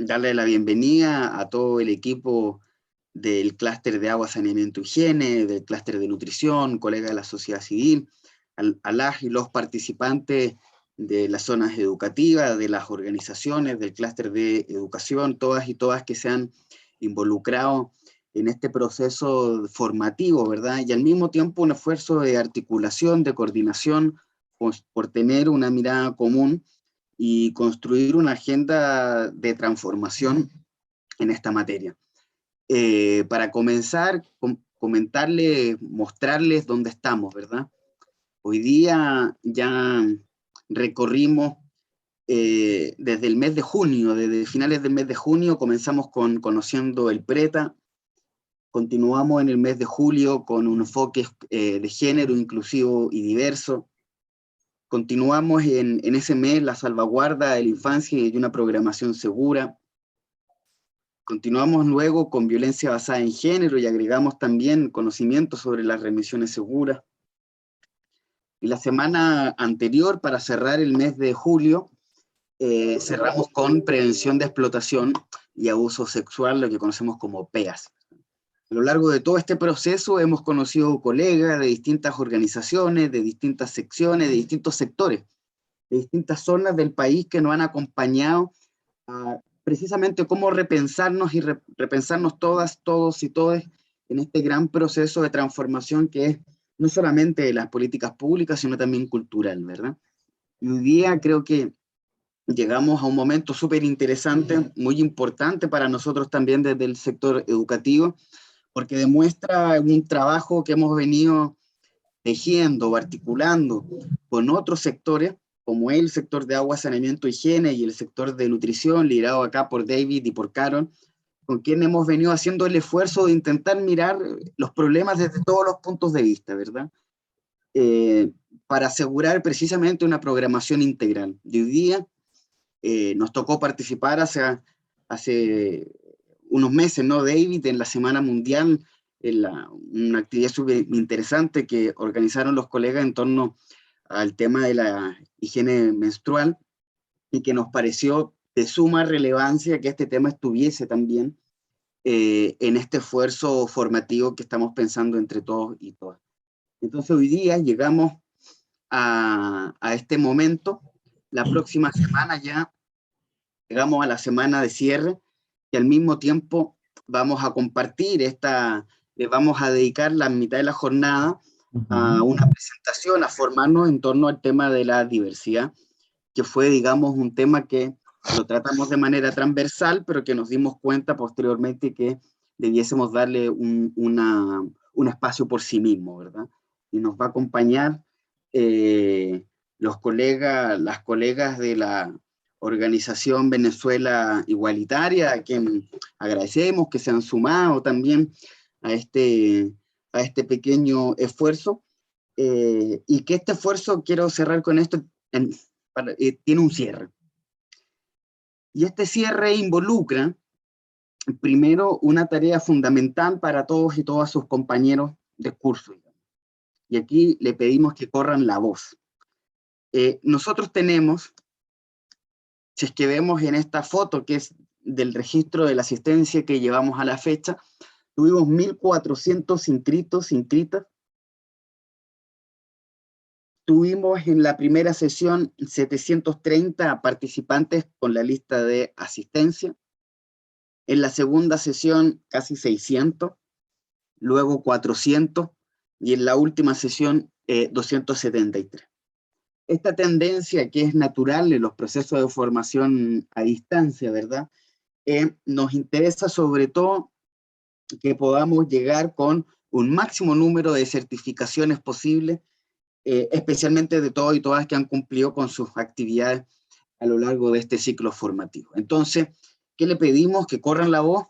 darle la bienvenida a todo el equipo del clúster de agua, saneamiento y higiene, del clúster de nutrición, colegas de la sociedad civil, a las y los participantes de las zonas educativas, de las organizaciones, del clúster de educación, todas y todas que se han involucrado en este proceso formativo, ¿verdad? Y al mismo tiempo un esfuerzo de articulación, de coordinación, por tener una mirada común y construir una agenda de transformación en esta materia. Para comenzar, comentarles, mostrarles dónde estamos, ¿verdad? Hoy día ya recorrimos desde el mes de junio, desde finales del mes de junio comenzamos conociendo el PRETA, continuamos en el mes de julio con un enfoque de género inclusivo y diverso, continuamos en ese mes la salvaguarda de la infancia y una programación segura, continuamos luego con violencia basada en género y agregamos también conocimiento sobre las remisiones seguras. Y la semana anterior, para cerrar el mes de julio, cerramos con prevención de explotación y abuso sexual, lo que conocemos como PEAS. A lo largo de todo este proceso hemos conocido colegas de distintas organizaciones, de distintas secciones, de distintos sectores, de distintas zonas del país que nos han acompañado a precisamente cómo repensarnos y repensarnos todas, todos y todes en este gran proceso de transformación que es no solamente de las políticas públicas, sino también cultural, ¿verdad? Y hoy día creo que llegamos a un momento súper interesante, muy importante para nosotros también desde el sector educativo, porque demuestra un trabajo que hemos venido tejiendo o articulando con otros sectores, como el sector de agua, saneamiento, higiene y el sector de nutrición, liderado acá por David y por Carol, con quien hemos venido haciendo el esfuerzo de intentar mirar los problemas desde todos los puntos de vista, ¿verdad? Para asegurar precisamente una programación integral. Y hoy día nos tocó participar hace unos meses, ¿no, David? En la Semana Mundial, una actividad súper interesante que organizaron los colegas en torno al tema de la higiene menstrual y que nos pareció de suma relevancia que este tema estuviese también en este esfuerzo formativo que estamos pensando entre todos y todas. Entonces hoy día llegamos a este momento. La próxima semana ya llegamos a la semana de cierre y al mismo tiempo vamos a compartir le vamos a dedicar la mitad de la jornada a una presentación, a formarnos en torno al tema de la diversidad, que fue, digamos, un tema que lo tratamos de manera transversal, pero que nos dimos cuenta posteriormente que debiésemos darle un espacio por sí mismo, ¿verdad? Y nos va a acompañar las colegas de la Organización Venezuela Igualitaria, a quien agradecemos que se han sumado también a este pequeño esfuerzo, y que este esfuerzo, quiero cerrar con esto, tiene un cierre. Y este cierre involucra, primero, una tarea fundamental para todos y todas sus compañeros de curso. Y aquí le pedimos que corran la voz. Nosotros tenemos, si es que vemos en esta foto, que es del registro de la asistencia que llevamos a la fecha, tuvimos 1.400 inscritas. Tuvimos en la primera sesión 730 participantes con la lista de asistencia. En la segunda sesión casi 600, luego 400 y en la última sesión 273. Esta tendencia que es natural en los procesos de formación a distancia, ¿verdad? Nos interesa sobre todo que podamos llegar con un máximo número de certificaciones posibles, especialmente de todos y todas que han cumplido con sus actividades a lo largo de este ciclo formativo. Entonces, ¿qué le pedimos? Que corran la voz,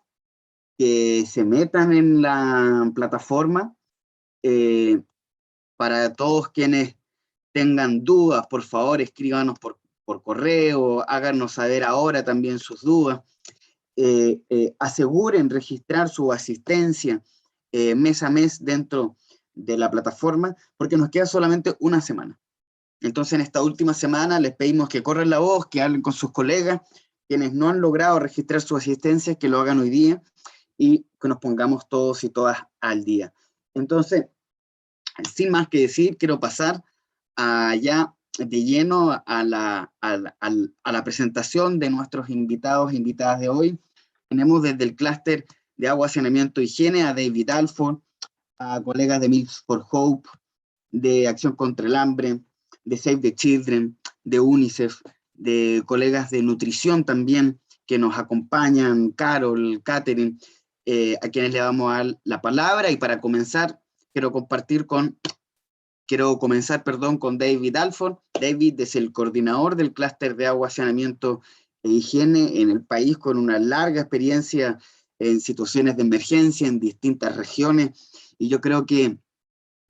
que se metan en la plataforma. Para todos quienes tengan dudas, por favor, escríbanos por correo, háganos saber ahora también sus dudas. Aseguren registrar su asistencia mes a mes dentro de la plataforma, porque nos queda solamente una semana. Entonces, en esta última semana les pedimos que corran la voz, que hablen con sus colegas, quienes no han logrado registrar su asistencia, que lo hagan hoy día y que nos pongamos todos y todas al día. Entonces, sin más que decir, quiero pasar ya de lleno a la presentación de nuestros invitados e invitadas de hoy. Tenemos desde el clúster de agua, saneamiento y higiene a David Alford, a colegas de Meals for Hope, de Acción contra el Hambre, de Save the Children, de UNICEF, de colegas de nutrición también que nos acompañan, Carol, Catherine, a quienes le vamos a dar la palabra. Y para comenzar, quiero comenzar con David Alford. David es el coordinador del clúster de agua, saneamiento e higiene en el país, con una larga experiencia en situaciones de emergencia en distintas regiones. Y yo creo que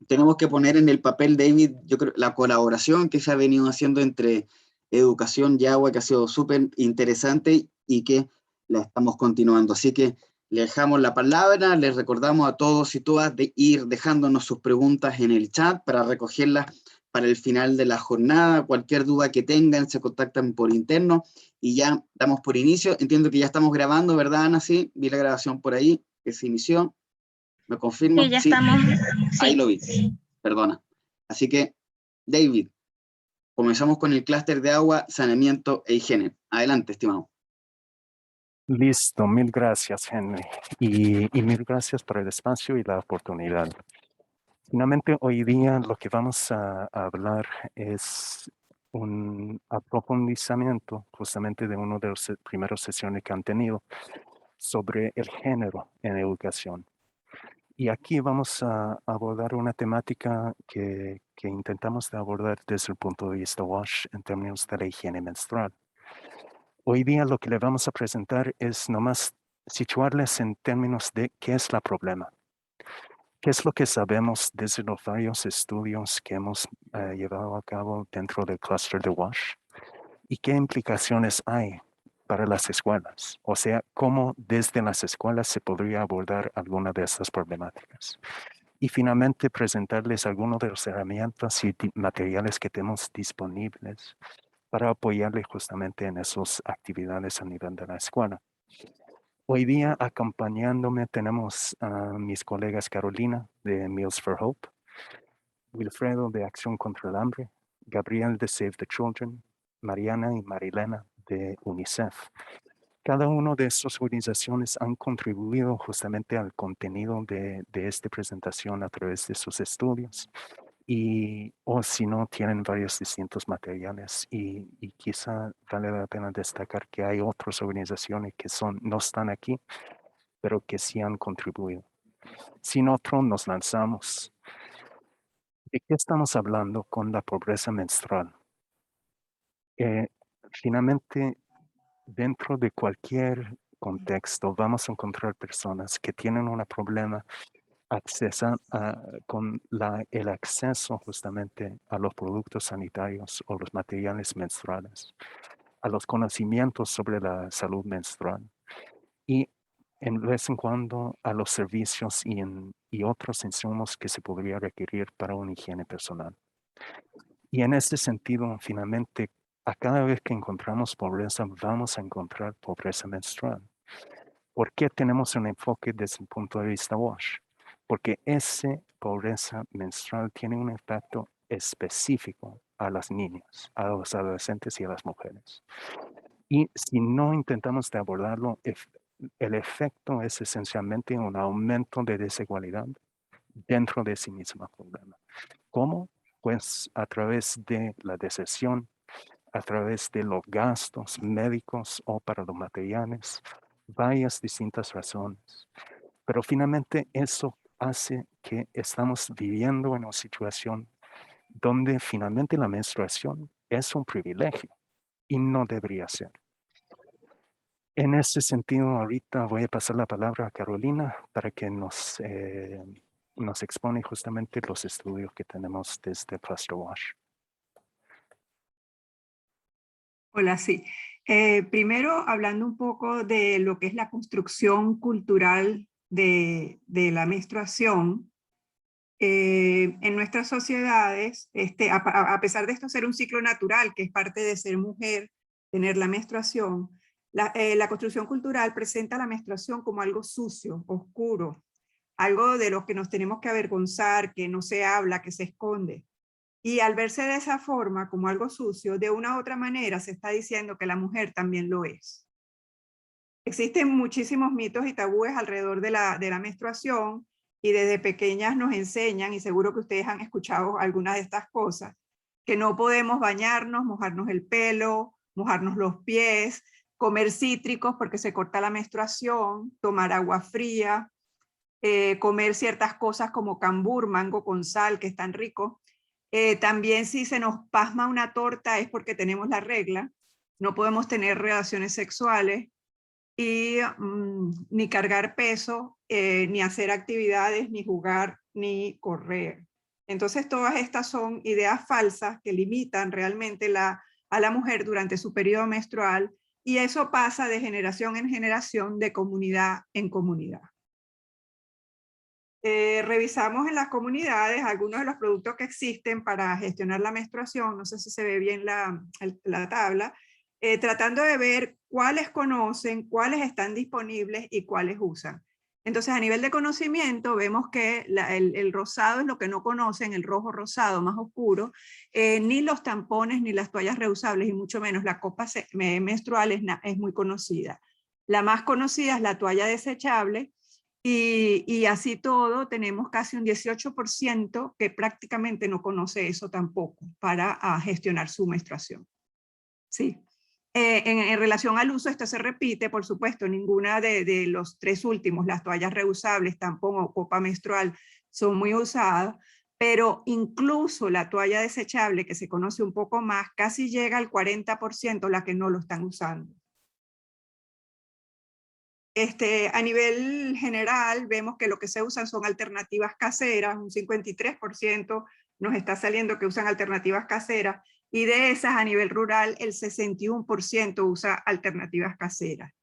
tenemos que poner en el papel, David, yo creo, la colaboración que se ha venido haciendo entre educación y agua, que ha sido súper interesante y que la estamos continuando. Así que le dejamos la palabra, les recordamos a todos y todas de ir dejándonos sus preguntas en el chat para recogerlas para el final de la jornada. Cualquier duda que tengan, se contactan por interno y ya damos por inicio. Entiendo que ya estamos grabando, ¿verdad, Ana? Sí, vi la grabación por ahí, que se inició. ¿Me confirma? Sí, ya Sí. estamos. Ahí Sí. lo vi, perdona. Así que, David, comenzamos con el clúster de agua, saneamiento e higiene. Adelante, estimado. Listo, mil gracias, Henry. Y mil gracias por el espacio y la oportunidad. Finalmente, hoy día lo que vamos a hablar es un aprofundizamiento justamente de una de las primeras sesiones que han tenido sobre el género en educación. Y aquí vamos a abordar una temática que intentamos de abordar desde el punto de vista WASH en términos de la higiene menstrual. Hoy día lo que le vamos a presentar es nomás situarles en términos de qué es el problema. ¿Qué es lo que sabemos desde los varios estudios que hemos llevado a cabo dentro del clúster de WASH? ¿Y qué implicaciones hay para las escuelas? O sea, ¿cómo desde las escuelas se podría abordar alguna de estas problemáticas? Y finalmente presentarles algunas de las herramientas y materiales que tenemos disponibles para apoyarles justamente en esas actividades a nivel de la escuela. Hoy día acompañándome tenemos a mis colegas Carolina de Meals for Hope, Wilfredo de Acción contra el Hambre, Gabriel de Save the Children, Mariana y Marilena de UNICEF. Cada una de estas organizaciones han contribuido justamente al contenido de esta presentación a través de sus estudios. O si no, tienen varios distintos materiales y quizá vale la pena destacar que hay otras organizaciones que no están aquí, pero que sí han contribuido. Sin otro, nos lanzamos. ¿De qué estamos hablando con la pobreza menstrual? Finalmente, dentro de cualquier contexto, vamos a encontrar personas que tienen un problema con el acceso justamente a los productos sanitarios o los materiales menstruales, a los conocimientos sobre la salud menstrual y en vez en cuando a los servicios y otros insumos que se podría requerir para una higiene personal. Y en este sentido, finalmente, a cada vez que encontramos pobreza, vamos a encontrar pobreza menstrual. ¿Por qué tenemos un enfoque desde el punto de vista WASH? Porque esa pobreza menstrual tiene un impacto específico a las niñas, a los adolescentes y a las mujeres. Y si no intentamos de abordarlo, el efecto es esencialmente un aumento de desigualdad dentro de sí mismo problema. ¿Cómo? Pues a través de la deserción, a través de los gastos médicos o para los materiales, varias distintas razones. Pero finalmente eso hace que estamos viviendo en una situación donde finalmente la menstruación es un privilegio y no debería ser. En ese sentido, ahorita voy a pasar la palabra a Carolina para que nos expone justamente los estudios que tenemos desde Cluster WASH. Hola, sí. Primero, hablando un poco de lo que es la construcción cultural de la menstruación, en nuestras sociedades, a pesar de esto ser un ciclo natural, que es parte de ser mujer, tener la menstruación, La construcción cultural presenta la menstruación como algo sucio, oscuro, algo de lo que nos tenemos que avergonzar, que no se habla, que se esconde. Y al verse de esa forma, como algo sucio, de una u otra manera se está diciendo que la mujer también lo es. Existen muchísimos mitos y tabúes alrededor de la menstruación, y desde pequeñas nos enseñan, y seguro que ustedes han escuchado algunas de estas cosas, que no podemos bañarnos, mojarnos el pelo, mojarnos los pies, comer cítricos porque se corta la menstruación, tomar agua fría, comer ciertas cosas como cambur, mango con sal, que están ricos. También si se nos pasma una torta es porque tenemos la regla, no podemos tener relaciones sexuales, y ni cargar peso, ni hacer actividades, ni jugar, ni correr. Entonces todas estas son ideas falsas que limitan realmente a la mujer durante su periodo menstrual, y eso pasa de generación en generación, de comunidad en comunidad. Revisamos en las comunidades algunos de los productos que existen para gestionar la menstruación, no sé si se ve bien la tabla, tratando de ver cuáles conocen, cuáles están disponibles y cuáles usan. Entonces, a nivel de conocimiento, vemos que el rosado es lo que no conocen, el rojo rosado más oscuro, ni los tampones ni las toallas reusables, y mucho menos la copa menstrual es muy conocida. La más conocida es la toalla desechable, y así todo tenemos casi un 18% que prácticamente no conoce eso tampoco para gestionar su menstruación. Sí. En relación al uso, esto se repite, por supuesto, ninguna de los tres últimos, las toallas reusables, tampón o copa menstrual, son muy usadas, pero incluso la toalla desechable, que se conoce un poco más, casi llega al 40% la que no lo están usando. A nivel general, vemos que lo que se usan son alternativas caseras, un 53% nos está saliendo que usan alternativas caseras, y de esas a nivel rural el 61% usa alternativas caseras.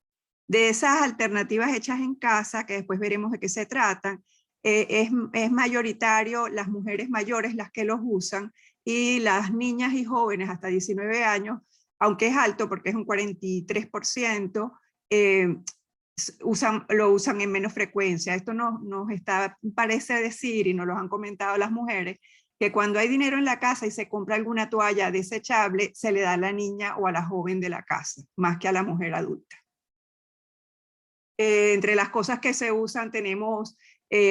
De esas alternativas hechas en casa, que después veremos de qué se tratan, es mayoritario las mujeres mayores las que los usan, y las niñas y jóvenes hasta 19 años, aunque es alto porque es un 43%, lo usan en menos frecuencia. Esto nos parece decir, y nos lo han comentado las mujeres, que cuando hay dinero en la casa y se compra alguna toalla desechable, se le da a la niña o a la joven de la casa, más que a la mujer adulta. Entre las cosas que se usan tenemos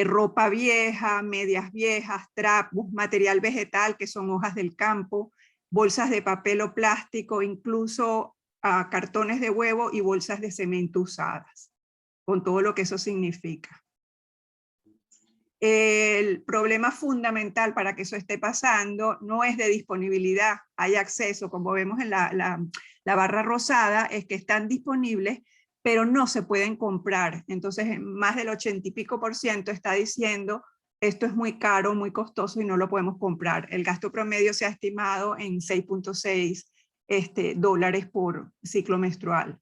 ropa vieja, medias viejas, trapos, material vegetal, que son hojas del campo, bolsas de papel o plástico, incluso cartones de huevo y bolsas de cemento usadas, con todo lo que eso significa. El problema fundamental para que eso esté pasando no es de disponibilidad, hay acceso, como vemos en la barra rosada, es que están disponibles, pero no se pueden comprar. Entonces, más del 80 y pico % está diciendo, esto es muy caro, muy costoso y no lo podemos comprar. El gasto promedio se ha estimado en 6.6 dólares por ciclo menstrual.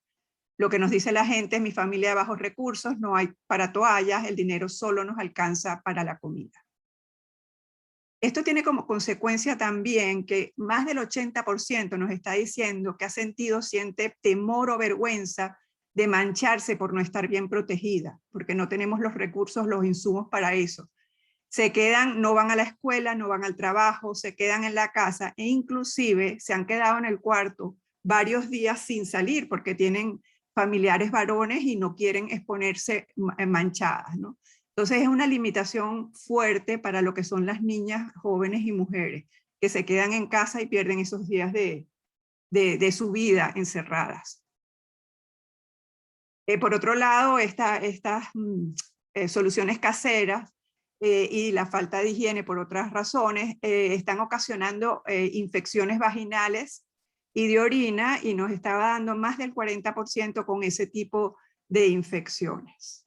Lo que nos dice la gente es: mi familia de bajos recursos, no hay para toallas, el dinero solo nos alcanza para la comida. Esto tiene como consecuencia también que más del 80% nos está diciendo que siente temor o vergüenza de mancharse por no estar bien protegida, porque no tenemos los recursos, los insumos para eso. Se quedan, no van a la escuela, no van al trabajo, se quedan en la casa, e inclusive se han quedado en el cuarto varios días sin salir porque tienen familiares varones y no quieren exponerse manchadas, ¿no? Entonces es una limitación fuerte para lo que son las niñas, jóvenes y mujeres, que se quedan en casa y pierden esos días de su vida encerradas. Por otro lado, estas soluciones caseras y la falta de higiene por otras razones están ocasionando infecciones vaginales y de orina, y nos estaba dando más del 40% con ese tipo de infecciones.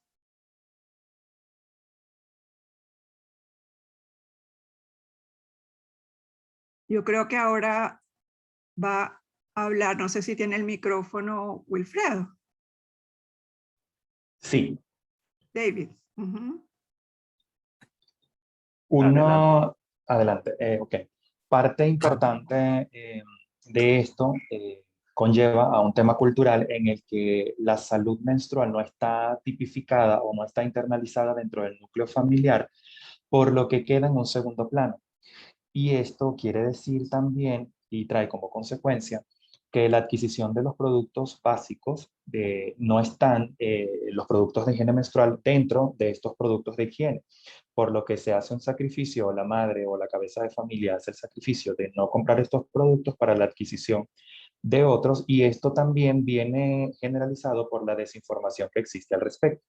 Yo creo que ahora va a hablar, no sé si tiene el micrófono Wilfredo. Sí. David. Adelante. Ok. Parte importante de esto, conlleva a un tema cultural en el que la salud menstrual no está tipificada o no está internalizada dentro del núcleo familiar, por lo que queda en un segundo plano. Y esto quiere decir también, y trae como consecuencia, que la adquisición de los productos básicos no están los productos de higiene menstrual dentro de estos productos de higiene, por lo que se hace un sacrificio, la madre o la cabeza de familia hace el sacrificio de no comprar estos productos para la adquisición de otros, y esto también viene generalizado por la desinformación que existe al respecto.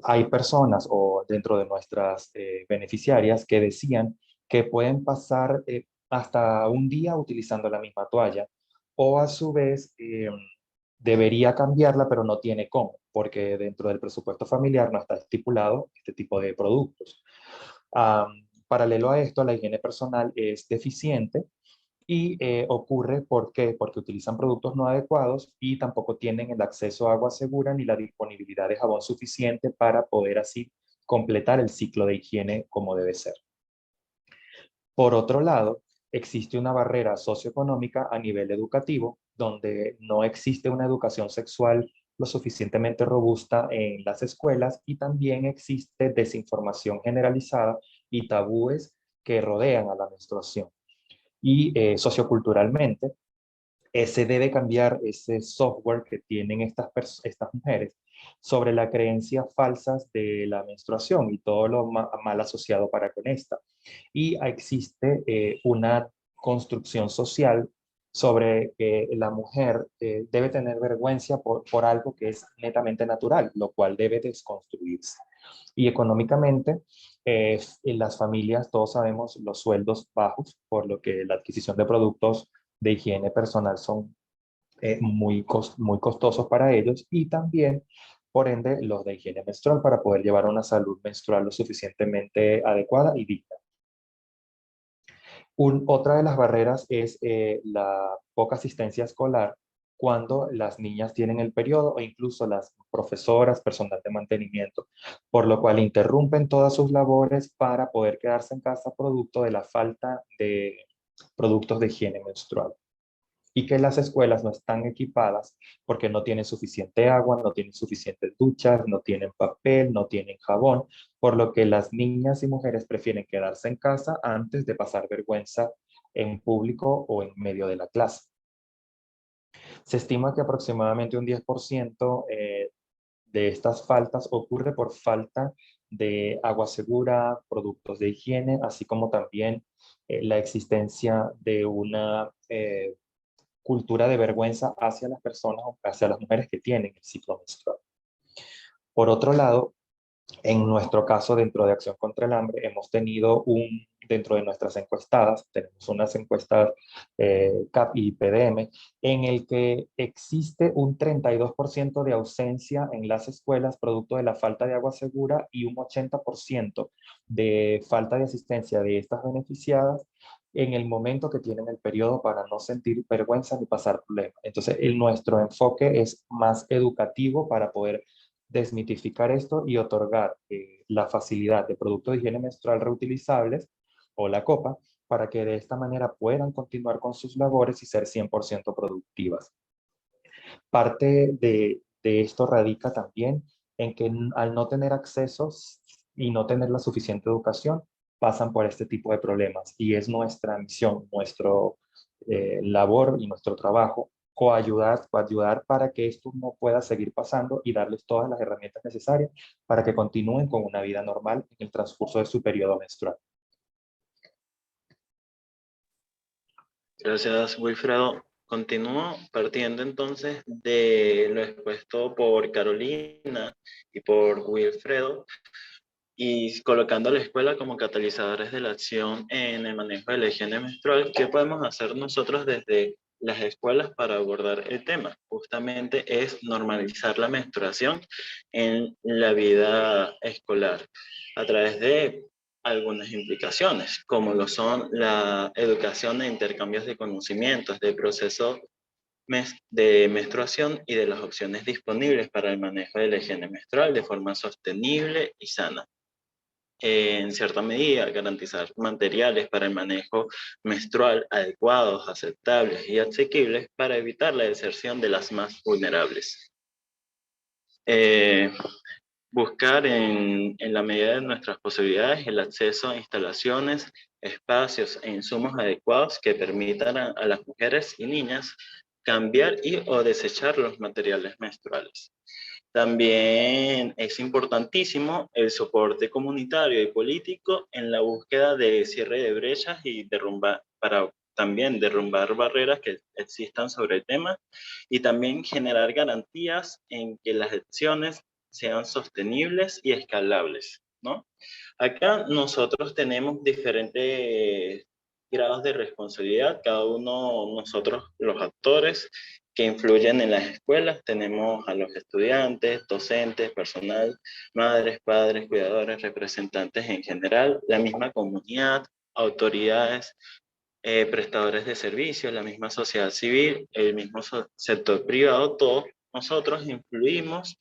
Hay personas o dentro de nuestras beneficiarias que decían que pueden pasar hasta un día utilizando la misma toalla, o a su vez debería cambiarla pero no tiene cómo, porque dentro del presupuesto familiar no está estipulado este tipo de productos. Paralelo a esto, la higiene personal es deficiente y ocurre ¿por qué? Porque utilizan productos no adecuados y tampoco tienen el acceso a agua segura ni la disponibilidad de jabón suficiente para poder así completar el ciclo de higiene como debe ser. Por otro lado, existe una barrera socioeconómica a nivel educativo, donde no existe una educación sexual lo suficientemente robusta en las escuelas, y también existe desinformación generalizada y tabúes que rodean a la menstruación. Y socioculturalmente, se debe cambiar ese software que tienen estas mujeres sobre las creencias falsas de la menstruación y todo lo mal asociado para con esta. Y existe una construcción social sobre que la mujer debe tener vergüenza por algo que es netamente natural, lo cual debe desconstruirse. Y económicamente, en las familias, todos sabemos, los sueldos bajos, por lo que la adquisición de productos de higiene personal son muy costosos para ellos, y también, por ende, los de higiene menstrual para poder llevar una salud menstrual lo suficientemente adecuada y digna. Otra de las barreras es la poca asistencia escolar cuando las niñas tienen el periodo, o incluso las profesoras, personal de mantenimiento, por lo cual interrumpen todas sus labores para poder quedarse en casa producto de la falta de productos de higiene menstrual. Y que las escuelas no están equipadas porque no tienen suficiente agua, no tienen suficientes duchas, no tienen papel, no tienen jabón, por lo que las niñas y mujeres prefieren quedarse en casa antes de pasar vergüenza en público o en medio de la clase. Se estima que aproximadamente un 10% de estas faltas ocurre por falta de agua segura, productos de higiene, así como también la existencia de una cultura de vergüenza hacia las personas o hacia las mujeres que tienen el ciclo menstrual. Por otro lado, en nuestro caso, dentro de Acción contra el Hambre, hemos tenido dentro de nuestras encuestadas, tenemos unas encuestas CAP y PDM, en el que existe un 32% de ausencia en las escuelas producto de la falta de agua segura, y un 80% de falta de asistencia de estas beneficiadas en el momento que tienen el periodo, para no sentir vergüenza ni pasar problemas. Entonces, nuestro enfoque es más educativo para poder desmitificar esto y otorgar la facilidad de productos de higiene menstrual reutilizables, o la copa, para que de esta manera puedan continuar con sus labores y ser 100% productivas. Parte de esto radica también en que al no tener accesos y no tener la suficiente educación, pasan por este tipo de problemas, y es nuestra misión, nuestro labor y nuestro trabajo coayudar para que esto no pueda seguir pasando, y darles todas las herramientas necesarias para que continúen con una vida normal en el transcurso de su periodo menstrual. Gracias, Wilfredo. Continúo partiendo entonces de lo expuesto por Carolina y por Wilfredo, y colocando a la escuela como catalizadores de la acción en el manejo de la higiene menstrual. ¿Qué podemos hacer nosotros desde las escuelas para abordar el tema? Justamente es normalizar la menstruación en la vida escolar a través de algunas implicaciones, como lo son la educación e intercambios de conocimientos del proceso de menstruación y de las opciones disponibles para el manejo de la higiene menstrual de forma sostenible y sana. en cierta medida, garantizar materiales para el manejo menstrual adecuados, aceptables y asequibles para evitar la deserción de las más vulnerables. Buscar en la medida de nuestras posibilidades el acceso a instalaciones, espacios e insumos adecuados que permitan a las mujeres y niñas cambiar y o desechar los materiales menstruales. También es importantísimo el soporte comunitario y político en la búsqueda de cierre de brechas y para también derrumbar barreras que existan sobre el tema y también generar garantías en que las acciones sean sostenibles y escalables, ¿no? Acá nosotros tenemos diferentes grados de responsabilidad, cada uno nosotros los actores que influyen en las escuelas, tenemos a los estudiantes, docentes, personal, madres, padres, cuidadores, representantes en general, la misma comunidad, autoridades, prestadores de servicios, la misma sociedad civil, el mismo sector privado, todos nosotros influimos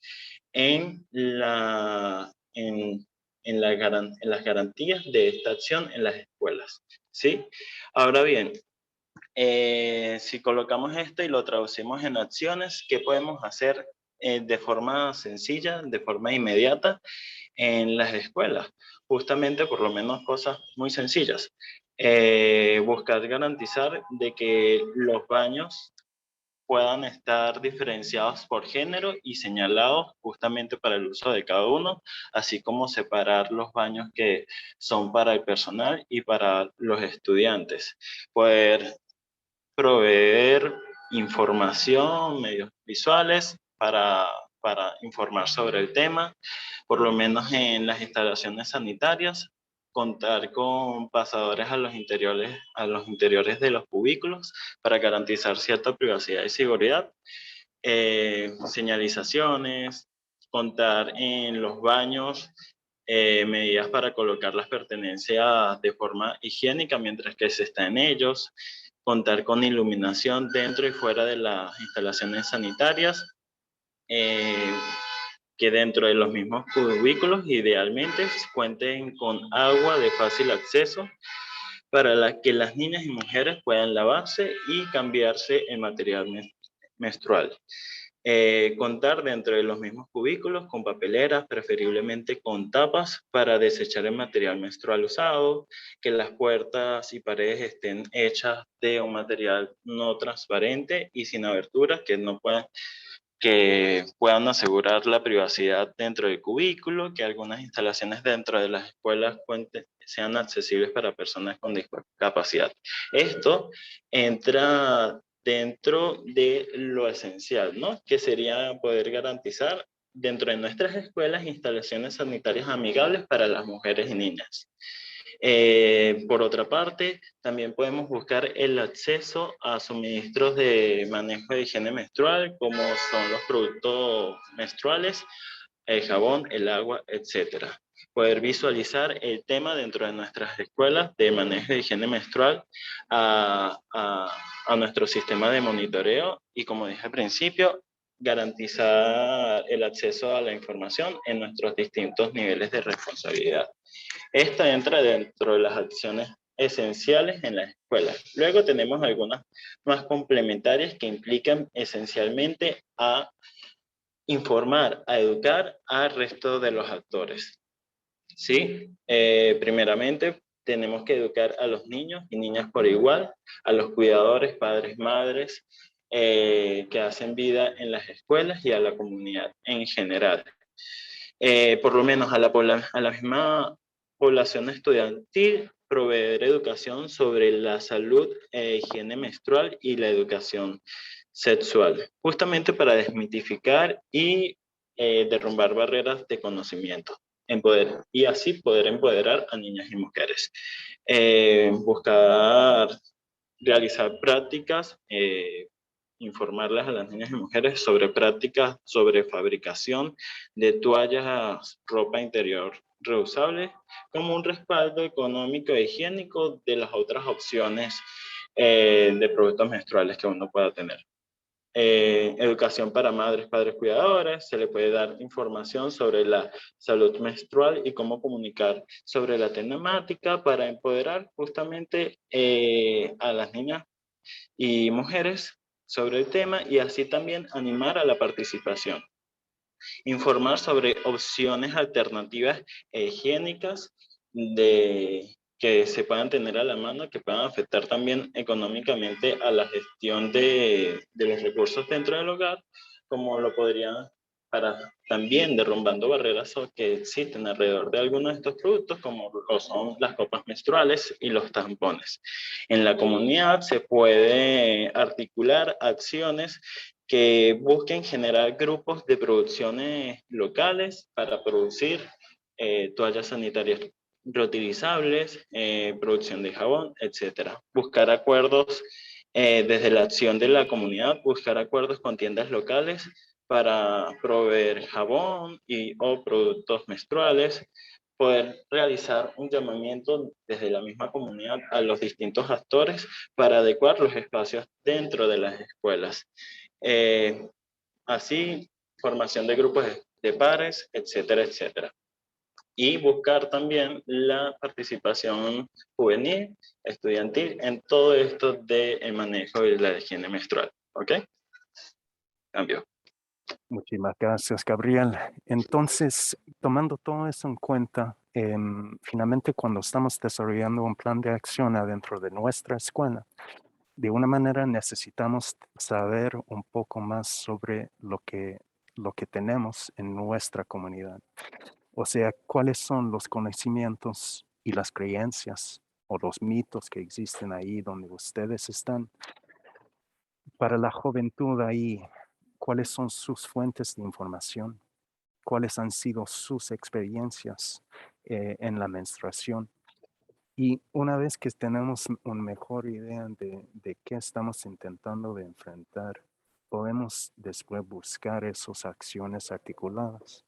en las garantías de esta acción en las escuelas, ¿sí? Ahora bien, si colocamos esto y lo traducimos en acciones, ¿qué podemos hacer de forma sencilla, de forma inmediata en las escuelas? Justamente, por lo menos, cosas muy sencillas. Buscar garantizar de que los baños puedan estar diferenciados por género y señalados justamente para el uso de cada uno, así como separar los baños que son para el personal y para los estudiantes. Poder proveer información, medios visuales para informar sobre el tema, por lo menos en las instalaciones sanitarias, contar con pasadores a los interiores de los cubículos para garantizar cierta privacidad y seguridad, señalizaciones, contar en los baños medidas para colocar las pertenencias de forma higiénica mientras que se está en ellos, contar con iluminación dentro y fuera de las instalaciones sanitarias, que dentro de los mismos cubículos idealmente cuenten con agua de fácil acceso para que las niñas y mujeres puedan lavarse y cambiarse el material menstrual. Contar dentro de los mismos cubículos con papeleras, preferiblemente con tapas para desechar el material menstrual usado, que las puertas y paredes estén hechas de un material no transparente y sin aberturas que puedan asegurar la privacidad dentro del cubículo, que algunas instalaciones dentro de las escuelas sean accesibles para personas con discapacidad. Esto entra dentro de lo esencial, ¿no? Que sería poder garantizar dentro de nuestras escuelas instalaciones sanitarias amigables para las mujeres y niñas. Por otra parte, también podemos buscar el acceso a suministros de manejo de higiene menstrual, como son los productos menstruales, el jabón, el agua, etc. Poder visualizar el tema dentro de nuestras escuelas de manejo de higiene menstrual a nuestro sistema de monitoreo y, como dije al principio, garantizar el acceso a la información en nuestros distintos niveles de responsabilidad. Esta entra dentro de las acciones esenciales en la escuela. Luego tenemos algunas más complementarias que implican esencialmente a informar, a educar al resto de los actores. ¿Sí? Primeramente, tenemos que educar a los niños y niñas por igual, a los cuidadores, padres, madres, que hacen vida en las escuelas y a la comunidad en general. Por lo menos a la misma población estudiantil, proveer educación sobre la salud e higiene menstrual y la educación sexual, justamente para desmitificar y derrumbar barreras de conocimiento y así poder empoderar a niñas y mujeres. Buscar realizar prácticas, informarles a las niñas y mujeres sobre prácticas sobre fabricación de toallas, ropa interior reusable, como un respaldo económico e higiénico de las otras opciones de productos menstruales que uno pueda tener. educación para madres, padres, cuidadores, se le puede dar información sobre la salud menstrual y cómo comunicar sobre la temática para empoderar justamente a las niñas y mujeres sobre el tema y así también animar a la participación. Informar sobre opciones alternativas higiénicas que se puedan tener a la mano, que puedan afectar también económicamente a la gestión de los recursos dentro del hogar, como lo podrían para también derrumbando barreras que existen alrededor de algunos de estos productos, como lo son las copas menstruales y los tampones. En la comunidad se puede articular acciones que busquen generar grupos de producciones locales para producir toallas sanitarias reutilizables, producción de jabón, etc. Buscar acuerdos desde la acción de la comunidad, buscar acuerdos con tiendas locales para proveer jabón o productos menstruales, poder realizar un llamamiento desde la misma comunidad a los distintos actores para adecuar los espacios dentro de las escuelas. Así, formación de grupos de pares, etcétera, etcétera. Y buscar también la participación juvenil, estudiantil, en todo esto de manejo de la higiene menstrual. ¿Ok? Cambio. Muchísimas gracias, Gabriel. Entonces, tomando todo eso en cuenta, finalmente cuando estamos desarrollando un plan de acción adentro de nuestra escuela, de una manera necesitamos saber un poco más sobre lo que tenemos en nuestra comunidad. O sea, cuáles son los conocimientos y las creencias o los mitos que existen ahí donde ustedes están. Para la juventud ahí, ¿cuáles son sus fuentes de información? ¿Cuáles han sido sus experiencias en la menstruación? Y una vez que tenemos una mejor idea de qué estamos intentando de enfrentar, podemos después buscar esas acciones articuladas,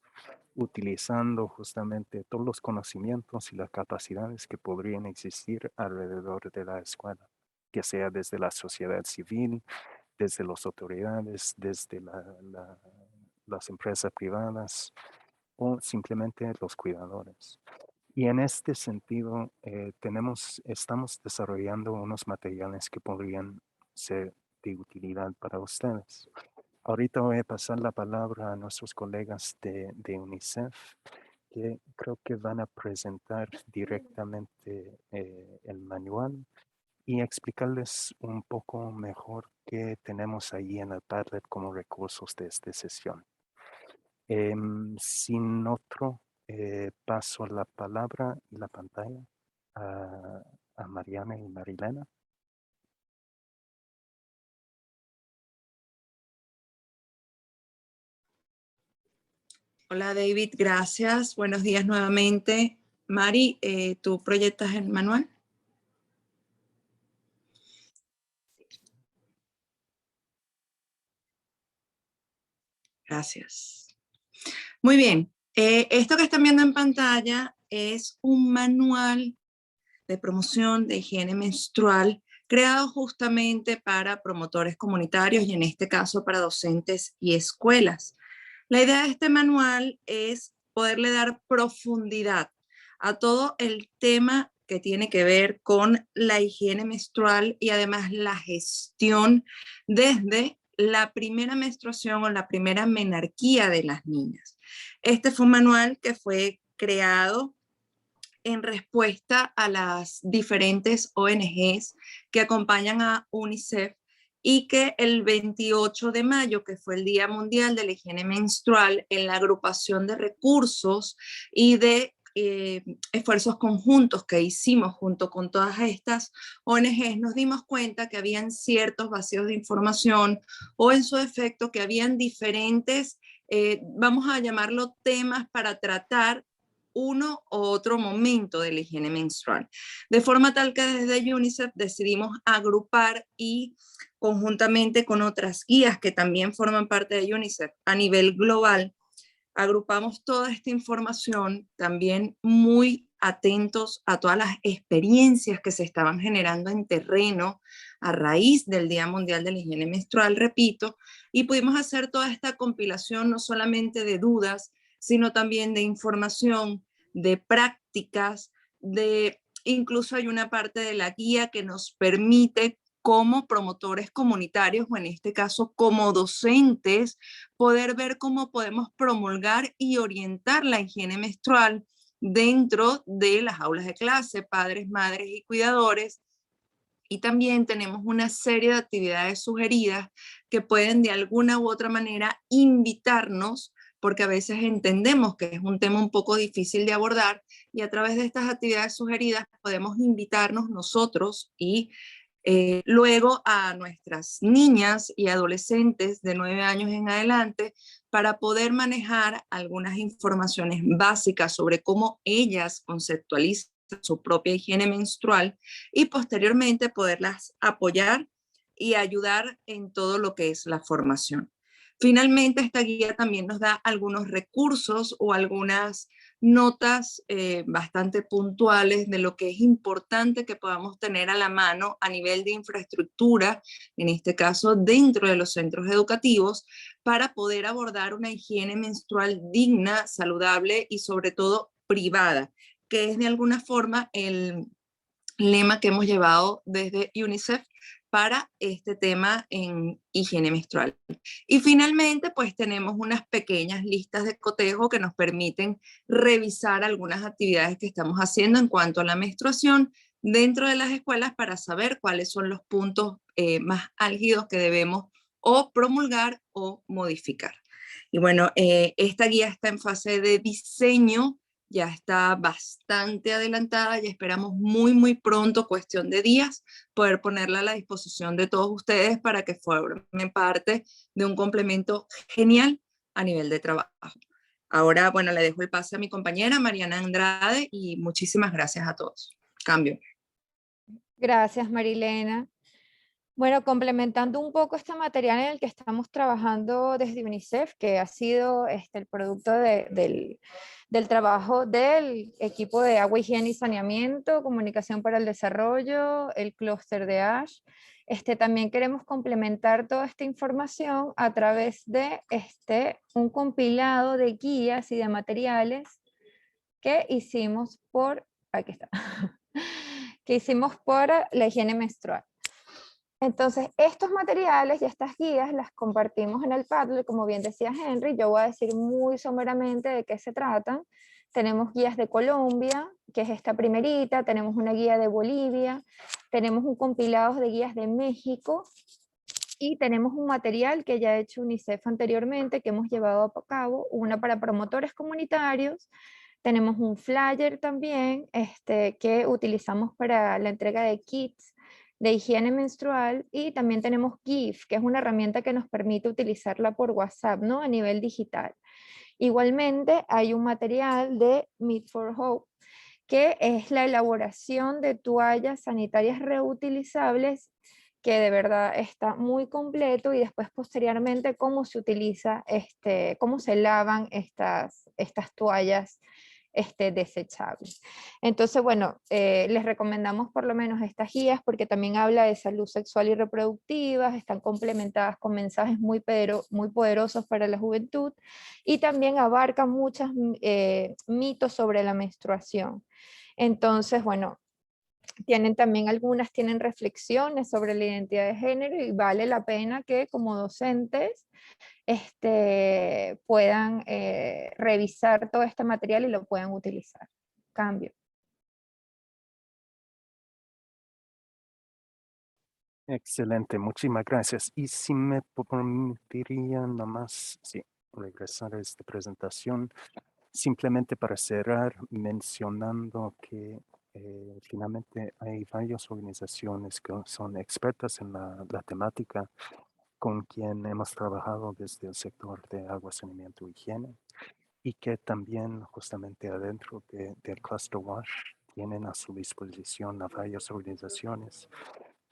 utilizando justamente todos los conocimientos y las capacidades que podrían existir alrededor de la escuela, que sea desde la sociedad civil, desde las autoridades, desde las empresas privadas o simplemente los cuidadores. Y en este sentido, estamos desarrollando unos materiales que podrían ser de utilidad para ustedes. Ahorita voy a pasar la palabra a nuestros colegas de UNICEF, que creo que van a presentar directamente el manual y explicarles un poco mejor qué tenemos ahí en el Padlet como recursos de esta sesión. Sin otro, paso la palabra y la pantalla a Mariana y Marilena. Hola David, gracias. Buenos días nuevamente. Mari, ¿tú proyectas el manual? Gracias. Muy bien. Esto que están viendo en pantalla es un manual de promoción de higiene menstrual creado justamente para promotores comunitarios y en este caso para docentes y escuelas. La idea de este manual es poderle dar profundidad a todo el tema que tiene que ver con la higiene menstrual y además la gestión desde la primera menstruación o la primera menarquía de las niñas. Este fue un manual que fue creado en respuesta a las diferentes ONGs que acompañan a UNICEF y que el 28 de mayo, que fue el Día Mundial de la Higiene Menstrual, en la agrupación de recursos y de esfuerzos conjuntos que hicimos junto con todas estas ONGs, nos dimos cuenta que habían ciertos vacíos de información o en su efecto que habían diferentes, vamos a llamarlo temas para tratar uno u otro momento de la higiene menstrual. De forma tal que desde UNICEF decidimos agrupar y conjuntamente con otras guías que también forman parte de UNICEF a nivel global, agrupamos toda esta información, también muy atentos a todas las experiencias que se estaban generando en terreno a raíz del Día Mundial de la Higiene Menstrual, repito, y pudimos hacer toda esta compilación no solamente de dudas, sino también de información, de prácticas, incluso hay una parte de la guía que nos permite como promotores comunitarios, o en este caso como docentes, poder ver cómo podemos promulgar y orientar la higiene menstrual dentro de las aulas de clase, padres, madres y cuidadores. Y también tenemos una serie de actividades sugeridas que pueden de alguna u otra manera invitarnos, porque a veces entendemos que es un tema un poco difícil de abordar, y a través de estas actividades sugeridas podemos invitarnos nosotros y luego a nuestras niñas y adolescentes de 9 años en adelante para poder manejar algunas informaciones básicas sobre cómo ellas conceptualizan su propia higiene menstrual y posteriormente poderlas apoyar y ayudar en todo lo que es la formación. Finalmente, esta guía también nos da algunos recursos o algunas notas bastante puntuales de lo que es importante que podamos tener a la mano a nivel de infraestructura, en este caso dentro de los centros educativos, para poder abordar una higiene menstrual digna, saludable y sobre todo privada, que es de alguna forma el lema que hemos llevado desde UNICEF para este tema en higiene menstrual. Y finalmente, pues tenemos unas pequeñas listas de cotejo que nos permiten revisar algunas actividades que estamos haciendo en cuanto a la menstruación dentro de las escuelas para saber cuáles son los puntos más álgidos que debemos o promulgar o modificar. Y bueno, esta guía está en fase de diseño, ya está bastante adelantada y esperamos muy pronto, cuestión de días, poder ponerla a la disposición de todos ustedes para que formen parte de un complemento genial a nivel de trabajo. Ahora, bueno, le dejo el pase a mi compañera Mariana Andrade y muchísimas gracias a todos. Cambio. Gracias, Marilena. Bueno, complementando un poco este material en el que estamos trabajando desde UNICEF, que ha sido el producto del trabajo del equipo de agua, higiene y saneamiento, comunicación para el desarrollo, el clúster de ASH. También queremos complementar toda esta información a través de un compilado de guías y de materiales que hicimos aquí está, que hicimos por la higiene menstrual. Entonces, estos materiales y estas guías las compartimos en el Padlet, como bien decía Henry. Yo voy a decir muy someramente de qué se tratan. Tenemos guías de Colombia, que es esta primerita, tenemos una guía de Bolivia, tenemos un compilado de guías de México, y tenemos un material que ya ha hecho UNICEF anteriormente, que hemos llevado a cabo, una para promotores comunitarios. Tenemos un flyer también que utilizamos para la entrega de kits de higiene menstrual, y también tenemos GIF, que es una herramienta que nos permite utilizarla por WhatsApp, ¿no? A nivel digital. Igualmente hay un material de Meet for Hope, que es la elaboración de toallas sanitarias reutilizables, que de verdad está muy completo, y después posteriormente cómo se utiliza, cómo se lavan estas toallas desechables. Entonces, bueno, les recomendamos por lo menos estas guías porque también habla de salud sexual y reproductiva, están complementadas con mensajes muy poderosos para la juventud, y también abarcan muchos mitos sobre la menstruación. Entonces, bueno, tienen reflexiones sobre la identidad de género, y vale la pena que como docentes puedan revisar todo este material y lo puedan utilizar. Cambio. Excelente, muchísimas gracias. Y si me permitirían nomás, sí, regresar a esta presentación, simplemente para cerrar mencionando que finalmente hay varias organizaciones que son expertas en la temática con quien hemos trabajado desde el sector de agua, saneamiento y higiene, y que también justamente adentro del Cluster WASH tienen a su disposición a varias organizaciones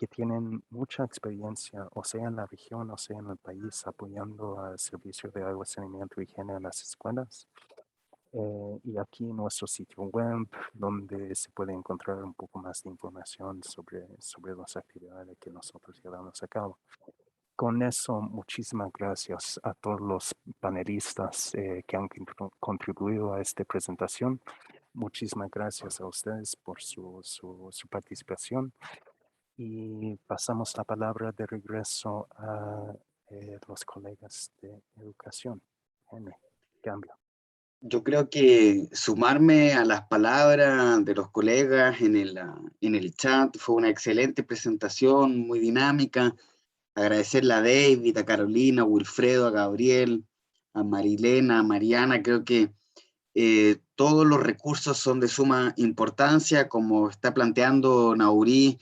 que tienen mucha experiencia, o sea en la región, o sea en el país, apoyando al servicio de agua, saneamiento y higiene en las escuelas. Y aquí nuestro sitio web, donde se puede encontrar un poco más de información sobre las actividades que nosotros llevamos a cabo. Con eso, muchísimas gracias a todos los panelistas que han contribuido a esta presentación. Muchísimas gracias a ustedes por su participación. Y pasamos la palabra de regreso a los colegas de educación. Henry, cambio. Yo creo que sumarme a las palabras de los colegas en el chat, fue una excelente presentación, muy dinámica. Agradecerle a David, a Carolina, a Wilfredo, a Gabriel, a Marilena, a Mariana. Creo que todos los recursos son de suma importancia, como está planteando Nauri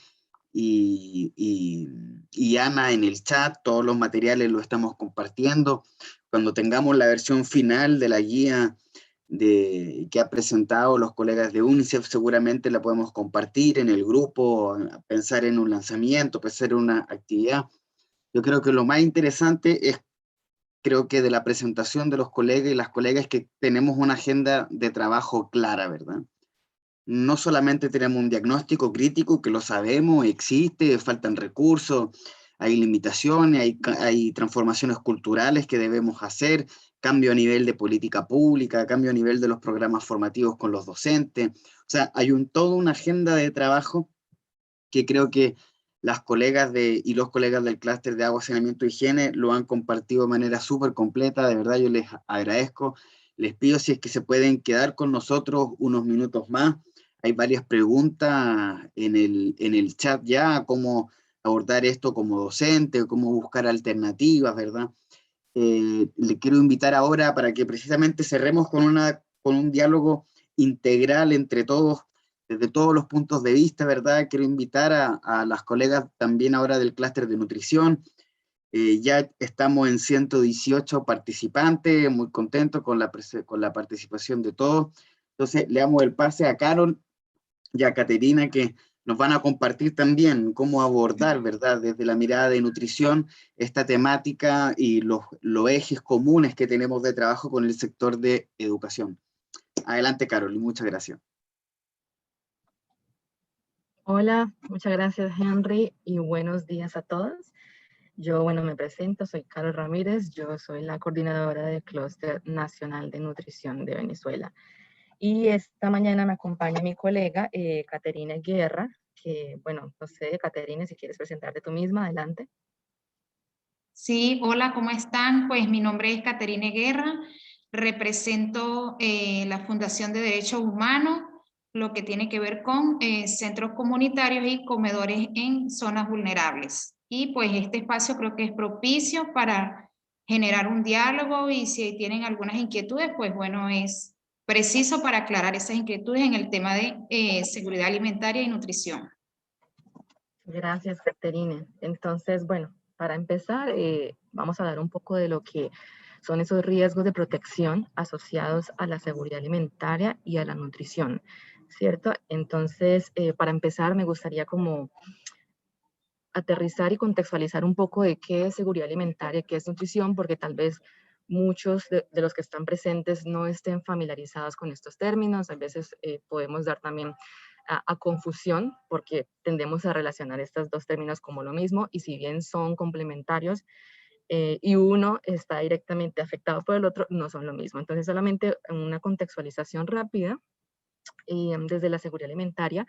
y Ana en el chat. Todos los materiales los estamos compartiendo. Cuando tengamos la versión final de la guía que ha presentado los colegas de UNICEF, seguramente la podemos compartir en el grupo, pensar en un lanzamiento, pensar en una actividad. Yo creo que lo más interesante es, creo que de la presentación de los colegas y las colegas, es que tenemos una agenda de trabajo clara, ¿verdad? No solamente tenemos un diagnóstico crítico, que lo sabemos, existe, faltan recursos, hay limitaciones, hay transformaciones culturales que debemos hacer, cambio a nivel de política pública, cambio a nivel de los programas formativos con los docentes. O sea, hay toda una agenda de trabajo que creo que las colegas y los colegas del clúster de agua, saneamiento y higiene lo han compartido de manera súper completa. De verdad, yo les agradezco. Les pido si es que se pueden quedar con nosotros unos minutos más. Hay varias preguntas en el chat ya, cómo abordar esto como docente, cómo buscar alternativas, ¿verdad? Le quiero invitar ahora para que precisamente cerremos con un diálogo integral entre todos, desde todos los puntos de vista, ¿verdad? Quiero invitar a las colegas también ahora del clúster de nutrición. Ya estamos en 118 participantes, muy contentos con la participación de todos. Entonces, le damos el pase a Carol y a Caterina, que nos van a compartir también cómo abordar, ¿verdad?, desde la mirada de nutrición, esta temática y los ejes comunes que tenemos de trabajo con el sector de educación. Adelante, Carol, y muchas gracias. Hola, muchas gracias, Henry, y buenos días a todos. Yo, me presento, soy Carol Ramírez, yo soy la coordinadora del Clúster Nacional de Nutrición de Venezuela. Y esta mañana me acompaña mi colega, Caterina Guerra, que, no sé, Caterina, si quieres presentarte tú misma, adelante. Sí, hola, ¿cómo están? Pues mi nombre es Caterina Guerra, represento la Fundación de Derechos Humanos, lo que tiene que ver con centros comunitarios y comedores en zonas vulnerables. Y pues este espacio creo que es propicio para generar un diálogo, y si tienen algunas inquietudes, pues bueno, es preciso para aclarar esas inquietudes en el tema de seguridad alimentaria y nutrición. Gracias, Caterina. Entonces, para empezar, vamos a hablar un poco de lo que son esos riesgos de protección asociados a la seguridad alimentaria y a la nutrición, ¿cierto? Entonces, para empezar, me gustaría como aterrizar y contextualizar un poco de qué es seguridad alimentaria, qué es nutrición, porque tal vez muchos de los que están presentes no estén familiarizados con estos términos. A veces podemos dar también a confusión, porque tendemos a relacionar estos dos términos como lo mismo, y si bien son complementarios y uno está directamente afectado por el otro, no son lo mismo. Entonces, solamente una contextualización rápida. Desde la seguridad alimentaria,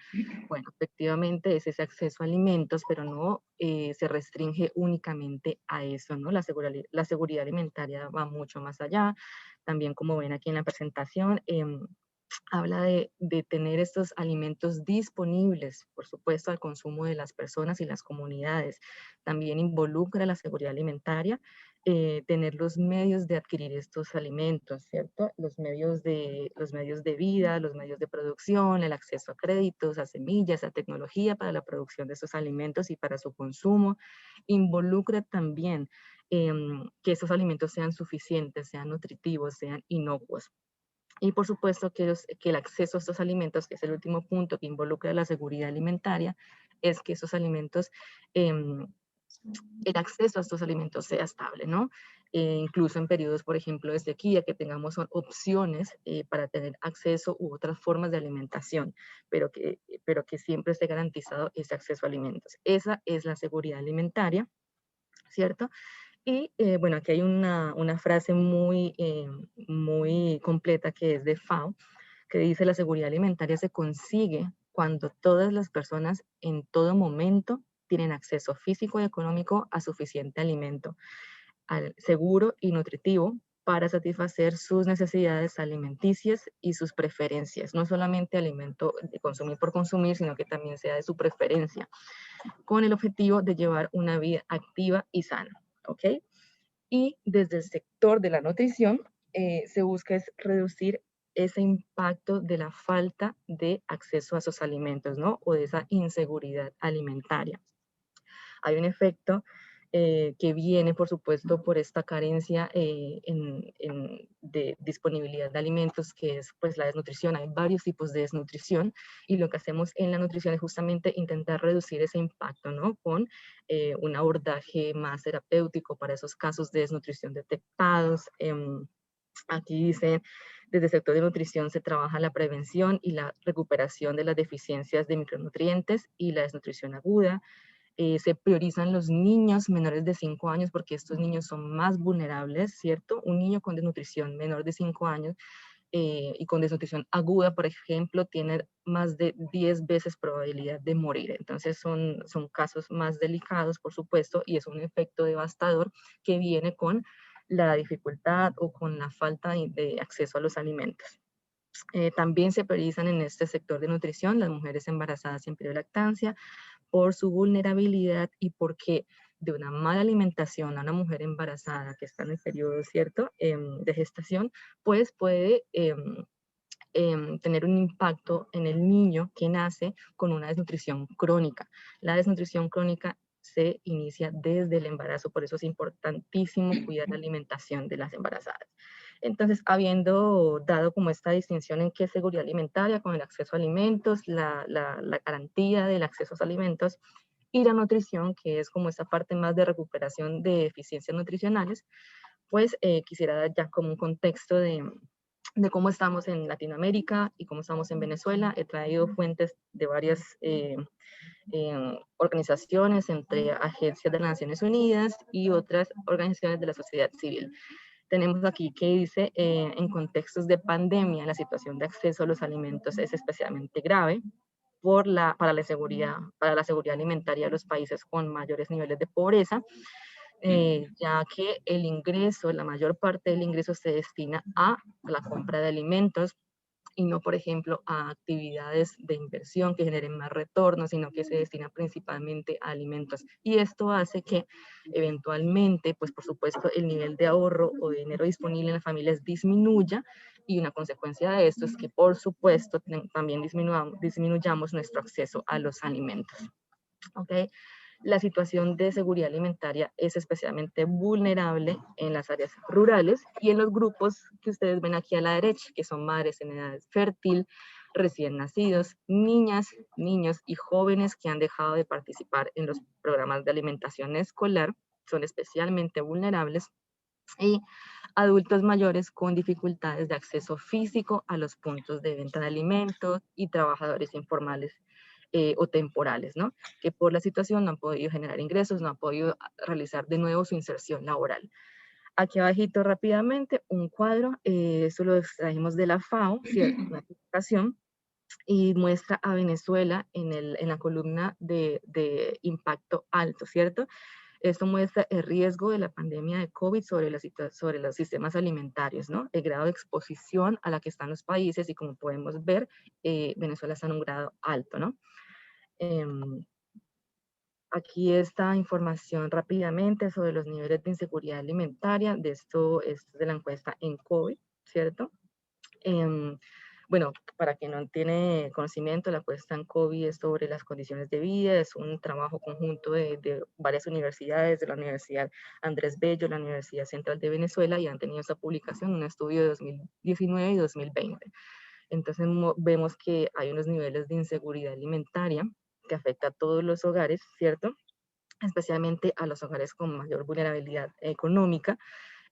efectivamente es ese acceso a alimentos, pero no se restringe únicamente a eso, ¿no? La seguridad alimentaria va mucho más allá. También, como ven aquí en la presentación, habla de tener estos alimentos disponibles, por supuesto, al consumo de las personas y las comunidades. También involucra la seguridad alimentaria, tener los medios de adquirir estos alimentos, ¿cierto? Los medios de vida, los medios de producción, el acceso a créditos, a semillas, a tecnología para la producción de estos alimentos y para su consumo. Involucra también que esos alimentos sean suficientes, sean nutritivos, sean inocuos. Y por supuesto que el acceso a estos alimentos, que es el último punto que involucra la seguridad alimentaria, es que esos alimentos, el acceso a estos alimentos sea estable, ¿no? Incluso en periodos, por ejemplo, de sequía, que tengamos opciones para tener acceso u otras formas de alimentación, pero que siempre esté garantizado ese acceso a alimentos. Esa es la seguridad alimentaria, ¿cierto? Y bueno, aquí hay una frase muy completa que es de FAO, que dice: la seguridad alimentaria se consigue cuando todas las personas en todo momento tienen acceso físico y económico a suficiente alimento, seguro y nutritivo, para satisfacer sus necesidades alimenticias y sus preferencias. No solamente alimento de consumir por consumir, sino que también sea de su preferencia, con el objetivo de llevar una vida activa y sana, ¿ok? Y desde el sector de la nutrición se busca es reducir ese impacto de la falta de acceso a esos alimentos, ¿no? O de esa inseguridad alimentaria. Hay un efecto que viene, por supuesto, por esta carencia de disponibilidad de alimentos, que es pues la desnutrición. Hay varios tipos de desnutrición, y lo que hacemos en la nutrición es justamente intentar reducir ese impacto, ¿no? Con un abordaje más terapéutico para esos casos de desnutrición detectados. Aquí dice: desde el sector de nutrición se trabaja la prevención y la recuperación de las deficiencias de micronutrientes y la desnutrición aguda. Se priorizan los niños menores de 5 años porque estos niños son más vulnerables, ¿cierto? Un niño con desnutrición menor de 5 años y con desnutrición aguda, por ejemplo, tiene más de 10 veces probabilidad de morir. Entonces son casos más delicados, por supuesto, y es un efecto devastador que viene con la dificultad o con la falta de acceso a los alimentos. También se priorizan en este sector de nutrición las mujeres embarazadas y en periodo de lactancia, por su vulnerabilidad y porque de una mala alimentación a una mujer embarazada que está en el periodo, ¿cierto?, de gestación, pues puede tener un impacto en el niño que nace con una desnutrición crónica. La desnutrición crónica se inicia desde el embarazo, por eso es importantísimo cuidar la alimentación de las embarazadas. Entonces, habiendo dado como esta distinción en qué es seguridad alimentaria, con el acceso a alimentos, la garantía del acceso a alimentos, y la nutrición, que es como esta parte más de recuperación de deficiencias nutricionales, pues quisiera dar ya como un contexto de cómo estamos en Latinoamérica y cómo estamos en Venezuela. He traído fuentes de varias organizaciones, entre agencias de las Naciones Unidas y otras organizaciones de la sociedad civil. Tenemos aquí que dice: en contextos de pandemia, la situación de acceso a los alimentos es especialmente grave para la seguridad alimentaria de los países con mayores niveles de pobreza, ya que el ingreso, la mayor parte del ingreso se destina a la compra de alimentos y no, por ejemplo, a actividades de inversión que generen más retorno, sino que se destina principalmente a alimentos. Y esto hace que eventualmente, pues por supuesto, el nivel de ahorro o de dinero disponible en las familias disminuya, y una consecuencia de esto es que, por supuesto, también disminuyamos nuestro acceso a los alimentos. ¿Ok? La situación de seguridad alimentaria es especialmente vulnerable en las áreas rurales y en los grupos que ustedes ven aquí a la derecha, que son madres en edad fértil, recién nacidos, niñas, niños y jóvenes que han dejado de participar en los programas de alimentación escolar, son especialmente vulnerables, y adultos mayores con dificultades de acceso físico a los puntos de venta de alimentos y trabajadores informales o temporales, ¿no? Que por la situación no han podido generar ingresos, no han podido realizar de nuevo su inserción laboral. Aquí abajito rápidamente un cuadro, eso lo extrajimos de la FAO, ¿cierto? Una publicación, y muestra a Venezuela en la columna de impacto alto, ¿cierto? Esto muestra el riesgo de la pandemia de COVID sobre los sistemas alimentarios, ¿no? El grado de exposición a la que están los países, y como podemos ver, Venezuela está en un grado alto, ¿no? Aquí está información rápidamente sobre los niveles de inseguridad alimentaria. Esto es de la encuesta en COVID, ¿cierto? Bueno, para quien no tiene conocimiento, la encuesta en COVID es sobre las condiciones de vida, es un trabajo conjunto de varias universidades, de la Universidad Andrés Bello, la Universidad Central de Venezuela, y han tenido esta publicación, un estudio de 2019 y 2020. Entonces vemos que hay unos niveles de inseguridad alimentaria que afecta a todos los hogares, ¿cierto? Especialmente a los hogares con mayor vulnerabilidad económica.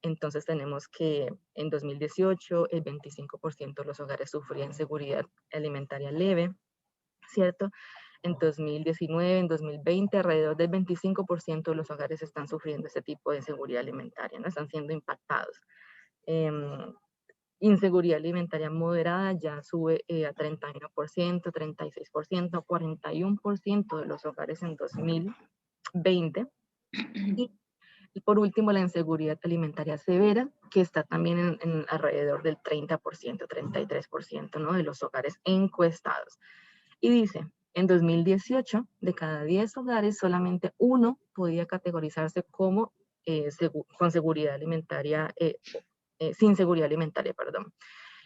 Entonces tenemos que en 2018 el 25% de los hogares sufrían inseguridad alimentaria leve, ¿cierto? En 2019, en 2020, alrededor del 25% de los hogares están sufriendo ese tipo de inseguridad alimentaria, ¿no? Están siendo impactados. Inseguridad alimentaria moderada ya sube a 31%, 36%, 41% de los hogares en 2020. Y por último, la inseguridad alimentaria severa, que está también en alrededor del 30%, 33%, ¿no? De los hogares encuestados. Y dice, en 2018, de cada 10 hogares, solamente uno podía categorizarse como con seguridad alimentaria, sin seguridad alimentaria, perdón.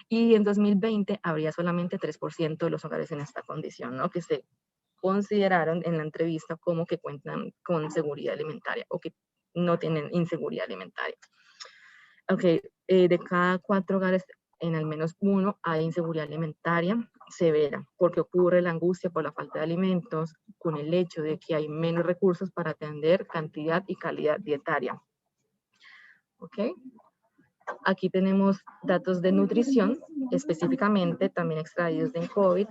Y en 2020 habría solamente 3% de los hogares en esta condición, ¿no? Que se consideraron en la entrevista como que cuentan con seguridad alimentaria o que no tienen inseguridad alimentaria. Ok, de cada 4 hogares, en al menos uno hay inseguridad alimentaria severa, porque ocurre la angustia por la falta de alimentos, con el hecho de que hay menos recursos para atender cantidad y calidad dietaria. Ok. Aquí tenemos datos de nutrición, específicamente también extraídos de COVID.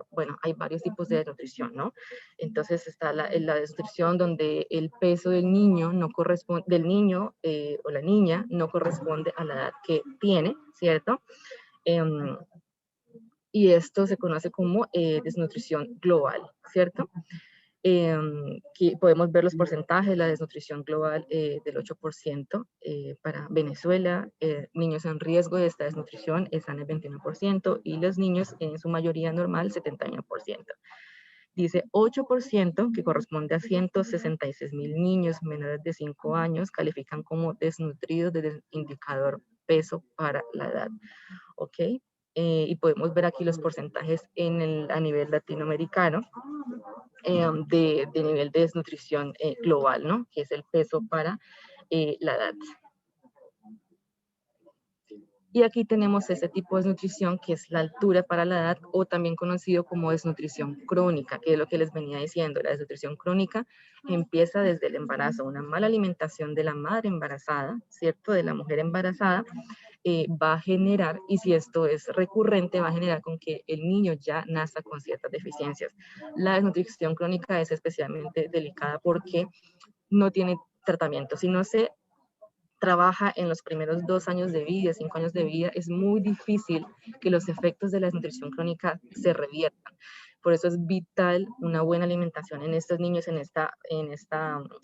Bueno, hay varios tipos de desnutrición, ¿no? Entonces está la desnutrición donde el peso del niño no corresponde, o la niña no corresponde a la edad que tiene, ¿cierto? Y esto se conoce como desnutrición global, ¿cierto? Que podemos ver los porcentajes, la desnutrición global del 8% para Venezuela, niños en riesgo de esta desnutrición están el 21% y los niños en su mayoría normal 71%. Dice 8%, que corresponde a 166,000 niños menores de 5 años, califican como desnutridos desde el indicador peso para la edad, ¿ok? Y podemos ver aquí los porcentajes a nivel latinoamericano de nivel de desnutrición global, ¿no? Que es el peso para la edad. Y aquí tenemos ese tipo de desnutrición que es la altura para la edad o también conocido como desnutrición crónica, que es lo que les venía diciendo. La desnutrición crónica empieza desde el embarazo, una mala alimentación de la madre embarazada, ¿cierto? De la mujer embarazada, va a generar, y si esto es recurrente, va a generar con que el niño ya nazca con ciertas deficiencias. La desnutrición crónica es especialmente delicada porque no tiene tratamiento. Si no se trabaja en los primeros 2 años de vida, 5 años de vida, es muy difícil que los efectos de la desnutrición crónica se reviertan. Por eso es vital una buena alimentación en estos niños, en este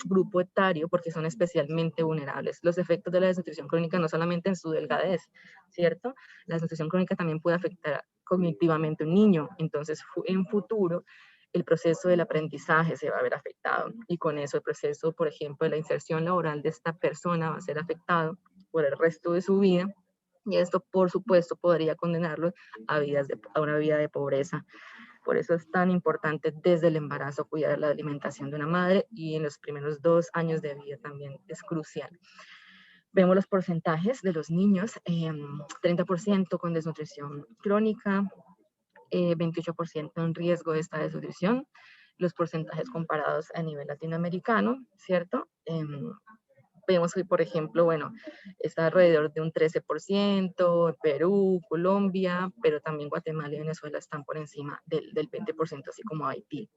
grupo etario, porque son especialmente vulnerables. Los efectos de la desnutrición crónica no solamente en su delgadez, ¿cierto? La desnutrición crónica también puede afectar cognitivamente a un niño. Entonces, en futuro, el proceso del aprendizaje se va a ver afectado. Y con eso el proceso, por ejemplo, de la inserción laboral de esta persona va a ser afectado por el resto de su vida. Y esto, por supuesto, podría condenarlo a una vida de pobreza. Por eso es tan importante desde el embarazo cuidar la alimentación de una madre y en los primeros 2 años de vida también es crucial. Vemos los porcentajes de los niños, 30% con desnutrición crónica, 28% en riesgo de esta desnutrición, los porcentajes comparados a nivel latinoamericano, ¿cierto? Vemos que, por ejemplo, bueno, está alrededor de un 13%, Perú, Colombia, pero también Guatemala y Venezuela están por encima del 20%, así como Haití.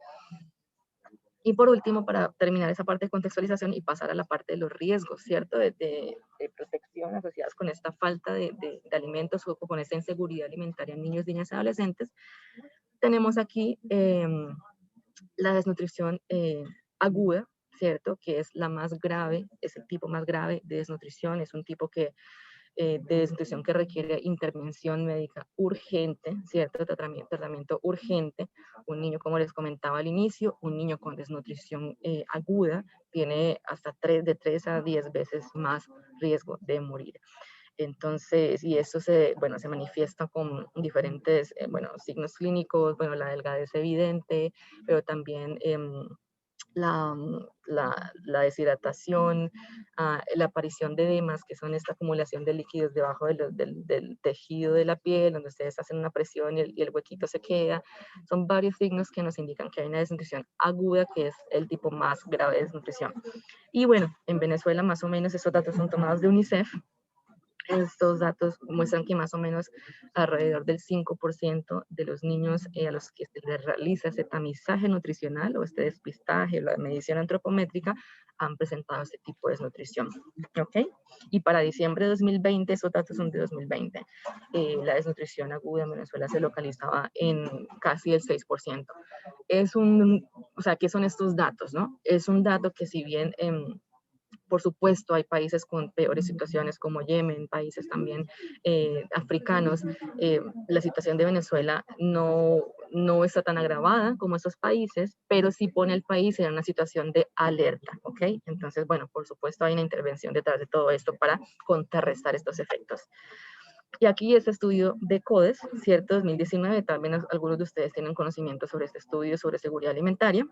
Y por último, para terminar esa parte de contextualización y pasar a la parte de los riesgos, ¿cierto? De protección asociadas con esta falta de alimentos o con esta inseguridad alimentaria en niños, niñas y adolescentes, tenemos aquí la desnutrición aguda, ¿cierto? Que es la más grave, es el tipo más grave de desnutrición, es un tipo de desnutrición que requiere intervención médica urgente, ¿cierto? Tratamiento urgente. Un niño, como les comentaba al inicio, un niño con desnutrición aguda tiene hasta de 3 a 10 veces más riesgo de morir. Entonces, y esto se manifiesta con diferentes, signos clínicos, la delgadez evidente, pero también la deshidratación, la aparición de edemas, que son esta acumulación de líquidos debajo del tejido de la piel, donde ustedes hacen una presión y el huequito se queda. Son varios signos que nos indican que hay una desnutrición aguda, que es el tipo más grave de desnutrición. Y bueno, en Venezuela más o menos esos datos son tomados de UNICEF. Estos datos muestran que más o menos alrededor del 5% de los niños a los que se les realiza ese tamizaje nutricional o este despistaje, la medición antropométrica, han presentado este tipo de desnutrición. ¿Ok? Y para diciembre de 2020, esos datos son de 2020, la desnutrición aguda en Venezuela se localizaba en casi el 6%. O sea, ¿qué son estos datos, no? Es un dato que si bien por supuesto, hay países con peores situaciones como Yemen, países también africanos. La situación de Venezuela no está tan agravada como esos países, pero sí pone al país en una situación de alerta, ¿ok? Entonces, bueno, por supuesto hay una intervención detrás de todo esto para contrarrestar estos efectos. Y aquí este estudio de CODES, ¿cierto? 2019, también algunos de ustedes tienen conocimiento sobre este estudio sobre seguridad alimentaria.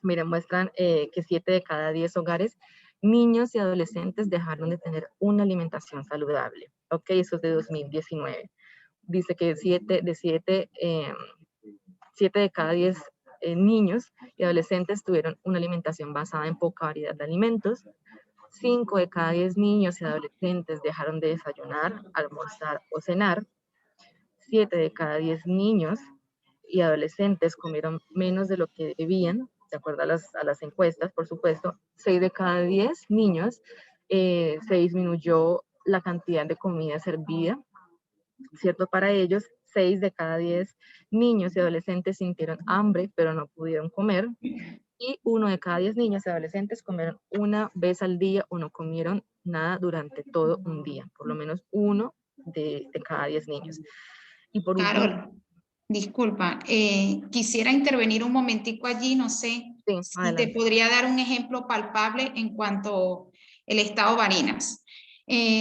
Miren, muestran que 7 de cada 10 hogares, niños y adolescentes dejaron de tener una alimentación saludable. Ok, eso es de 2019. Dice que 7 de cada 10 niños y adolescentes tuvieron una alimentación basada en poca variedad de alimentos. 5 de cada 10 niños y adolescentes dejaron de desayunar, almorzar o cenar. 7 de cada 10 niños y adolescentes comieron menos de lo que debían, de acuerdo a las encuestas, por supuesto. 6 de cada 10 niños se disminuyó la cantidad de comida servida, ¿cierto? Para ellos, 6 de cada 10 niños y adolescentes sintieron hambre, pero no pudieron comer. Y 1 de cada 10 niños y adolescentes comieron una vez al día o no comieron nada durante todo un día, por lo menos 1 de cada 10 niños. Y por último, Carol, disculpa, quisiera intervenir un momentico allí, no sé si te podría dar un ejemplo palpable en cuanto al estado Barinas.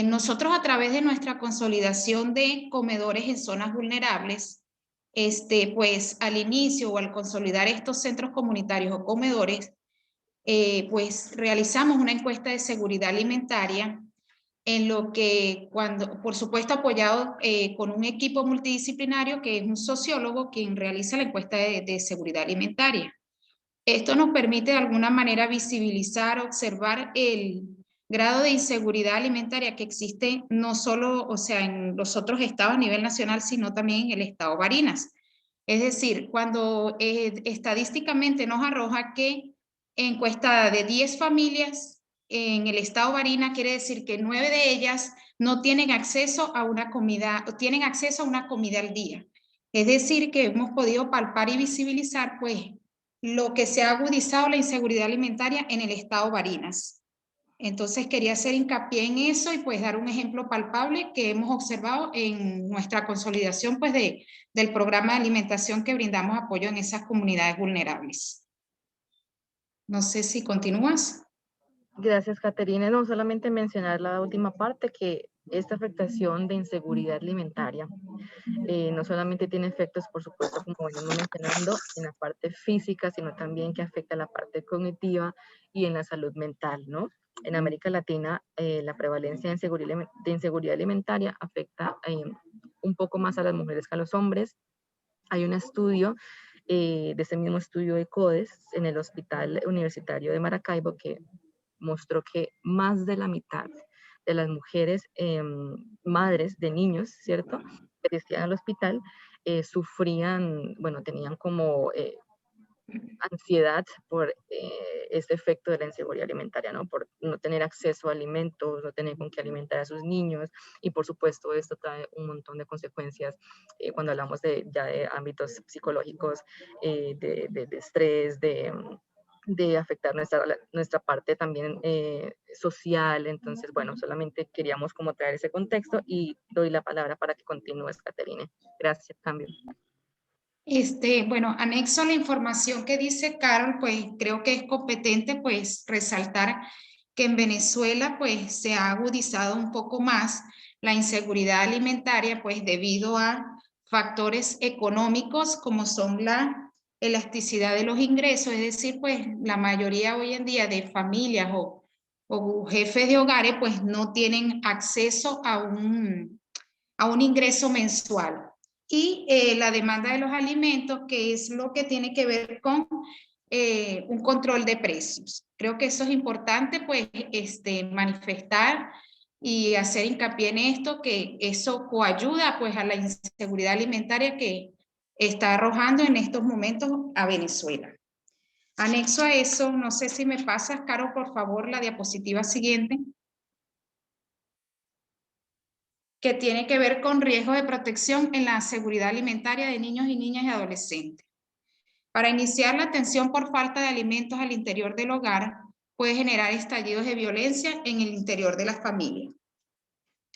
Nosotros a través de nuestra consolidación de comedores en zonas vulnerables, pues al inicio o al consolidar estos centros comunitarios o comedores, pues realizamos una encuesta de seguridad alimentaria en lo que, por supuesto, apoyado con un equipo multidisciplinario que es un sociólogo quien realiza la encuesta de seguridad alimentaria. Esto nos permite de alguna manera visibilizar, observar el grado de inseguridad alimentaria que existe no solo, o sea, en los otros estados a nivel nacional, sino también en el estado Barinas. Es decir, cuando estadísticamente nos arroja que encuestada de 10 familias en el estado Barinas, quiere decir que 9 de ellas no tienen acceso a una comida, o tienen acceso a una comida al día. Es decir, que hemos podido palpar y visibilizar, pues, lo que se ha agudizado la inseguridad alimentaria en el estado Barinas. Entonces quería hacer hincapié en eso y pues dar un ejemplo palpable que hemos observado en nuestra consolidación pues del programa de alimentación que brindamos apoyo en esas comunidades vulnerables. No sé si continúas. Gracias, Caterina. No, solamente mencionar la última parte, que esta afectación de inseguridad alimentaria no solamente tiene efectos, por supuesto, como venimos mencionando, en la parte física, sino también que afecta la parte cognitiva y en la salud mental, ¿no? En América Latina, la prevalencia de inseguridad alimentaria afecta un poco más a las mujeres que a los hombres. Hay un estudio, de ese mismo estudio de CODES, en el Hospital Universitario de Maracaibo, que mostró que más de la mitad de las mujeres madres de niños, ¿cierto?, que asistían al hospital, sufrían, bueno, tenían como ansiedad por este efecto de la inseguridad alimentaria, ¿no? Por no tener acceso a alimentos, no tener con qué alimentar a sus niños, y por supuesto esto trae un montón de consecuencias cuando hablamos ya de ámbitos psicológicos, de estrés, de afectar nuestra parte también social. Entonces, bueno, solamente queríamos como traer ese contexto y doy la palabra para que continúes, Caterina. Gracias, cambio. Bueno, anexo a la información que dice Carol, pues creo que es competente pues resaltar que en Venezuela pues se ha agudizado un poco más la inseguridad alimentaria pues debido a factores económicos como son la elasticidad de los ingresos, es decir, pues la mayoría hoy en día de familias o jefes de hogares pues no tienen acceso a un ingreso mensual. Y la demanda de los alimentos, que es lo que tiene que ver con un control de precios. Creo que eso es importante, pues, manifestar y hacer hincapié en esto, que eso coayuda, pues, a la inseguridad alimentaria que está arrojando en estos momentos a Venezuela. Anexo a eso, no sé si me pasas, Caro, por favor, la diapositiva siguiente, que tiene que ver con riesgos de protección en la seguridad alimentaria de niños y niñas y adolescentes. Para iniciar, la atención por falta de alimentos al interior del hogar puede generar estallidos de violencia en el interior de la familia.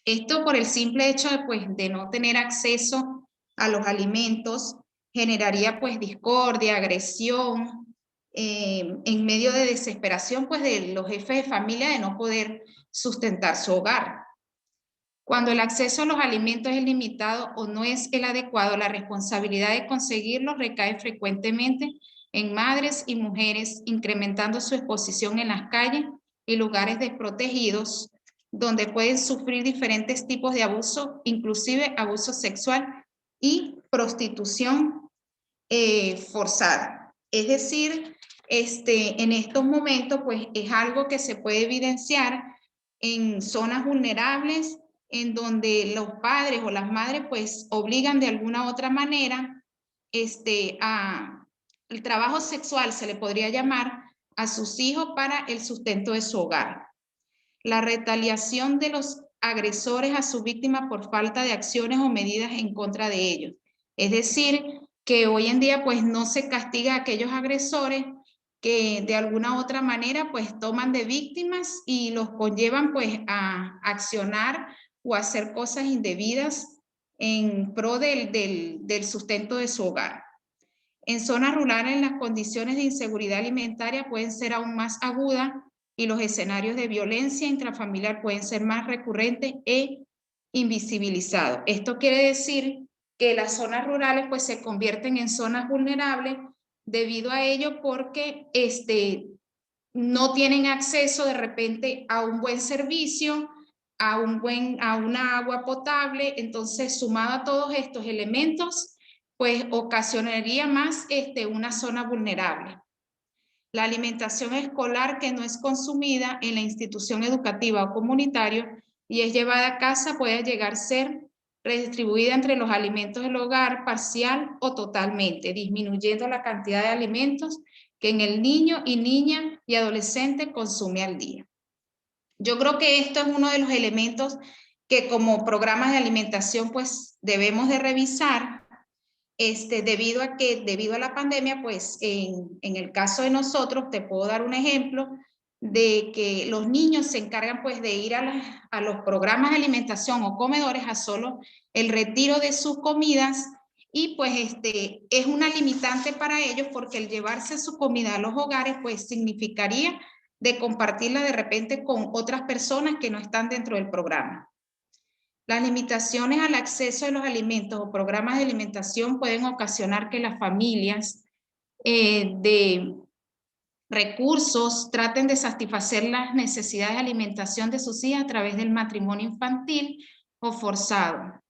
Esto por el simple hecho de, pues, de no tener acceso a los alimentos generaría pues discordia, agresión, en medio de desesperación pues de los jefes de familia de no poder sustentar su hogar. Cuando el acceso a los alimentos es limitado o no es el adecuado, la responsabilidad de conseguirlos recae frecuentemente en madres y mujeres, incrementando su exposición en las calles y lugares desprotegidos, donde pueden sufrir diferentes tipos de abuso, inclusive abuso sexual y prostitución forzada. Es decir, en estos momentos pues es algo que se puede evidenciar en zonas vulnerables, en donde los padres o las madres pues obligan de alguna u otra manera el trabajo sexual, se le podría llamar, a sus hijos para el sustento de su hogar. La retaliación de los agresores a su víctima por falta de acciones o medidas en contra de ellos. Es decir, que hoy en día pues no se castiga a aquellos agresores que de alguna u otra manera pues toman de víctimas y los conllevan pues a accionar o a hacer cosas indebidas en pro del sustento de su hogar. En zonas rurales las condiciones de inseguridad alimentaria pueden ser aún más agudas y los escenarios de violencia intrafamiliar pueden ser más recurrentes e invisibilizados. Esto quiere decir que las zonas rurales pues se convierten en zonas vulnerables debido a ello porque no tienen acceso de repente a un buen servicio, a una agua potable. Entonces, sumado a todos estos elementos, pues ocasionaría más una zona vulnerable. La alimentación escolar que no es consumida en la institución educativa o comunitaria y es llevada a casa puede llegar a ser redistribuida entre los alimentos del hogar parcial o totalmente, disminuyendo la cantidad de alimentos que en el niño y niña y adolescente consume al día. Yo creo que esto es uno de los elementos que como programas de alimentación pues debemos de revisar, debido a la pandemia, pues en el caso de nosotros, te puedo dar un ejemplo de que los niños se encargan pues de ir a los programas de alimentación o comedores a solo el retiro de sus comidas y pues es una limitante para ellos porque el llevarse su comida a los hogares pues significaría de compartirla de repente con otras personas que no están dentro del programa. Las limitaciones al acceso a los alimentos o programas de alimentación pueden ocasionar que las familias de recursos traten de satisfacer las necesidades de alimentación de sus hijas a través del matrimonio infantil o forzado.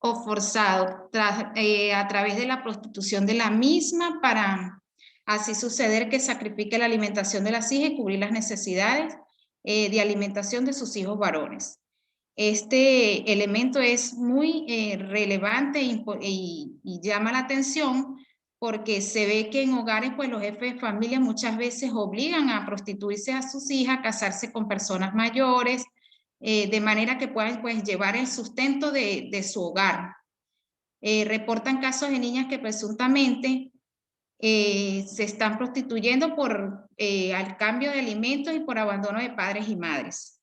A través de la prostitución de la misma para así suceder que sacrifique la alimentación de las hijas y cubrir las necesidades de alimentación de sus hijos varones. Este elemento es muy relevante y llama la atención porque se ve que en hogares pues los jefes de familia muchas veces obligan a prostituirse a sus hijas, a casarse con personas mayores, de manera que puedan pues llevar el sustento de su hogar. Reportan casos de niñas que presuntamente se están prostituyendo al cambio de alimentos y por abandono de padres y madres.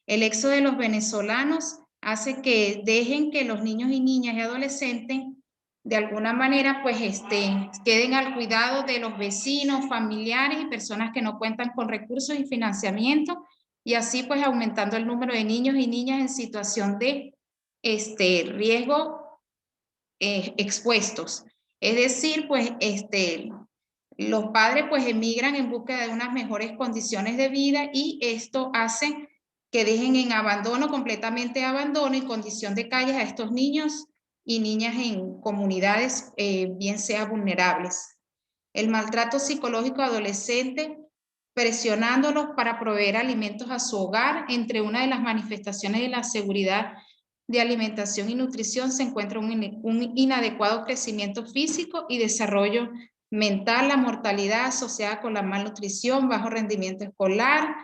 El éxodo de los venezolanos hace que dejen que los niños y niñas y adolescentes de alguna manera pues queden al cuidado de los vecinos, familiares y personas que no cuentan con recursos y financiamiento y así pues aumentando el número de niños y niñas en situación de riesgo expuestos. Es decir, pues los padres pues emigran en búsqueda de unas mejores condiciones de vida y esto hace que dejen en abandono, completamente abandono y condición de calles a estos niños y niñas en comunidades bien sea vulnerables. El maltrato psicológico adolescente, presionándolos para proveer alimentos a su hogar, entre una de las manifestaciones de la seguridad de alimentación y nutrición se encuentra un inadecuado crecimiento físico y desarrollo mental, la mortalidad asociada con la malnutrición, bajo rendimiento escolar,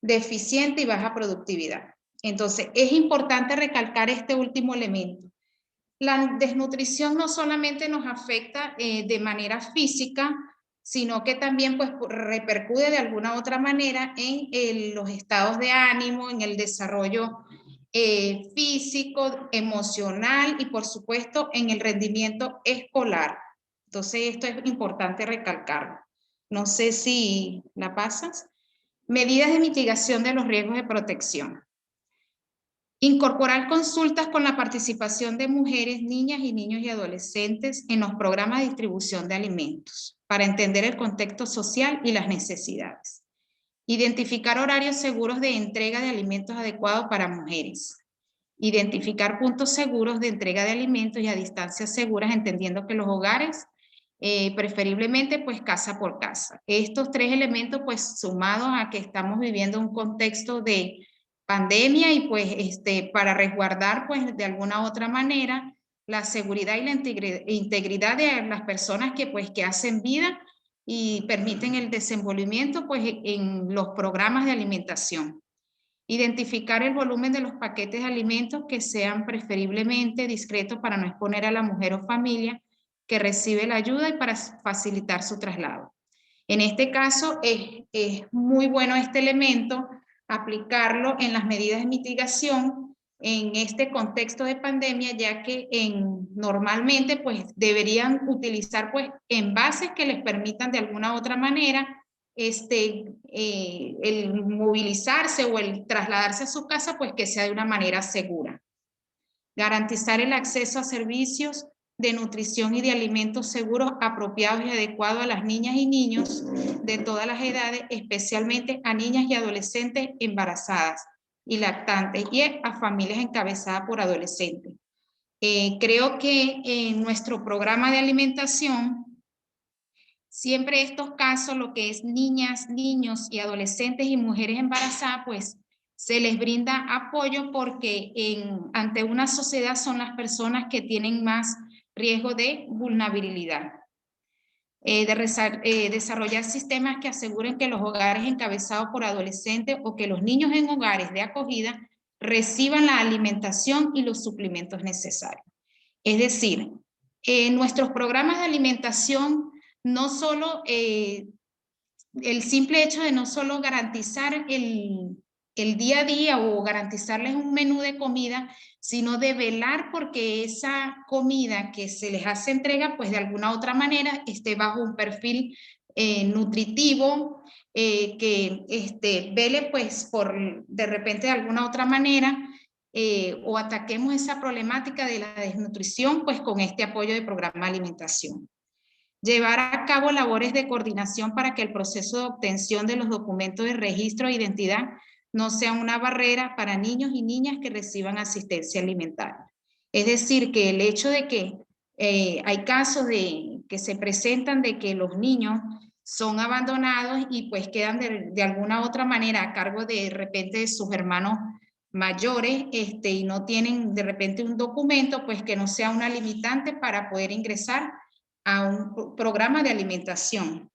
deficiente y baja productividad. Entonces, es importante recalcar este último elemento. La desnutrición no solamente nos afecta de manera física, sino que también pues, repercute de alguna otra manera en los estados de ánimo, en el desarrollo físico, emocional y por supuesto en el rendimiento escolar. Entonces esto es importante recalcarlo. No sé si la pasas. Medidas de mitigación de los riesgos de protección. Incorporar consultas con la participación de mujeres, niñas y niños y adolescentes en los programas de distribución de alimentos para entender el contexto social y las necesidades. Identificar horarios seguros de entrega de alimentos adecuados para mujeres. Identificar puntos seguros de entrega de alimentos y a distancias seguras, entendiendo que los hogares, preferiblemente pues casa por casa. Estos tres elementos pues sumados a que estamos viviendo un contexto de pandemia y pues para resguardar pues de alguna otra manera la seguridad y la integridad de las personas que hacen vida y permiten el desenvolvimiento pues en los programas de alimentación. Identificar el volumen de los paquetes de alimentos que sean preferiblemente discretos para no exponer a la mujer o familia que recibe la ayuda y para facilitar su traslado. En este caso es muy bueno este elemento, aplicarlo en las medidas de mitigación en este contexto de pandemia, ya que normalmente pues deberían utilizar pues envases que les permitan de alguna u otra manera el movilizarse o el trasladarse a su casa pues que sea de una manera segura. Garantizar el acceso a servicios de nutrición y de alimentos seguros, apropiados y adecuados a las niñas y niños de todas las edades, especialmente a niñas y adolescentes embarazadas y lactantes y a familias encabezadas por adolescentes. Creo que en nuestro programa de alimentación, siempre estos casos, lo que es niñas, niños y adolescentes y mujeres embarazadas, pues se les brinda apoyo porque ante una sociedad son las personas que tienen más riesgo de vulnerabilidad. Desarrollar sistemas que aseguren que los hogares encabezados por adolescentes o que los niños en hogares de acogida reciban la alimentación y los suplementos necesarios. Es decir, nuestros programas de alimentación no solo el simple hecho de no solo garantizar el día a día o garantizarles un menú de comida, sino de velar porque esa comida que se les hace entrega, pues de alguna otra manera esté bajo un perfil nutritivo, que vele pues por de repente de alguna otra manera o ataquemos esa problemática de la desnutrición pues con este apoyo de programa de alimentación. Llevar a cabo labores de coordinación para que el proceso de obtención de los documentos de registro de identidad no sea una barrera para niños y niñas que reciban asistencia alimentaria. Es decir, que el hecho de que hay casos que se presentan de que los niños son abandonados y pues quedan de alguna otra manera a cargo de repente de sus hermanos mayores y no tienen de repente un documento, pues que no sea una limitante para poder ingresar a un programa de alimentación.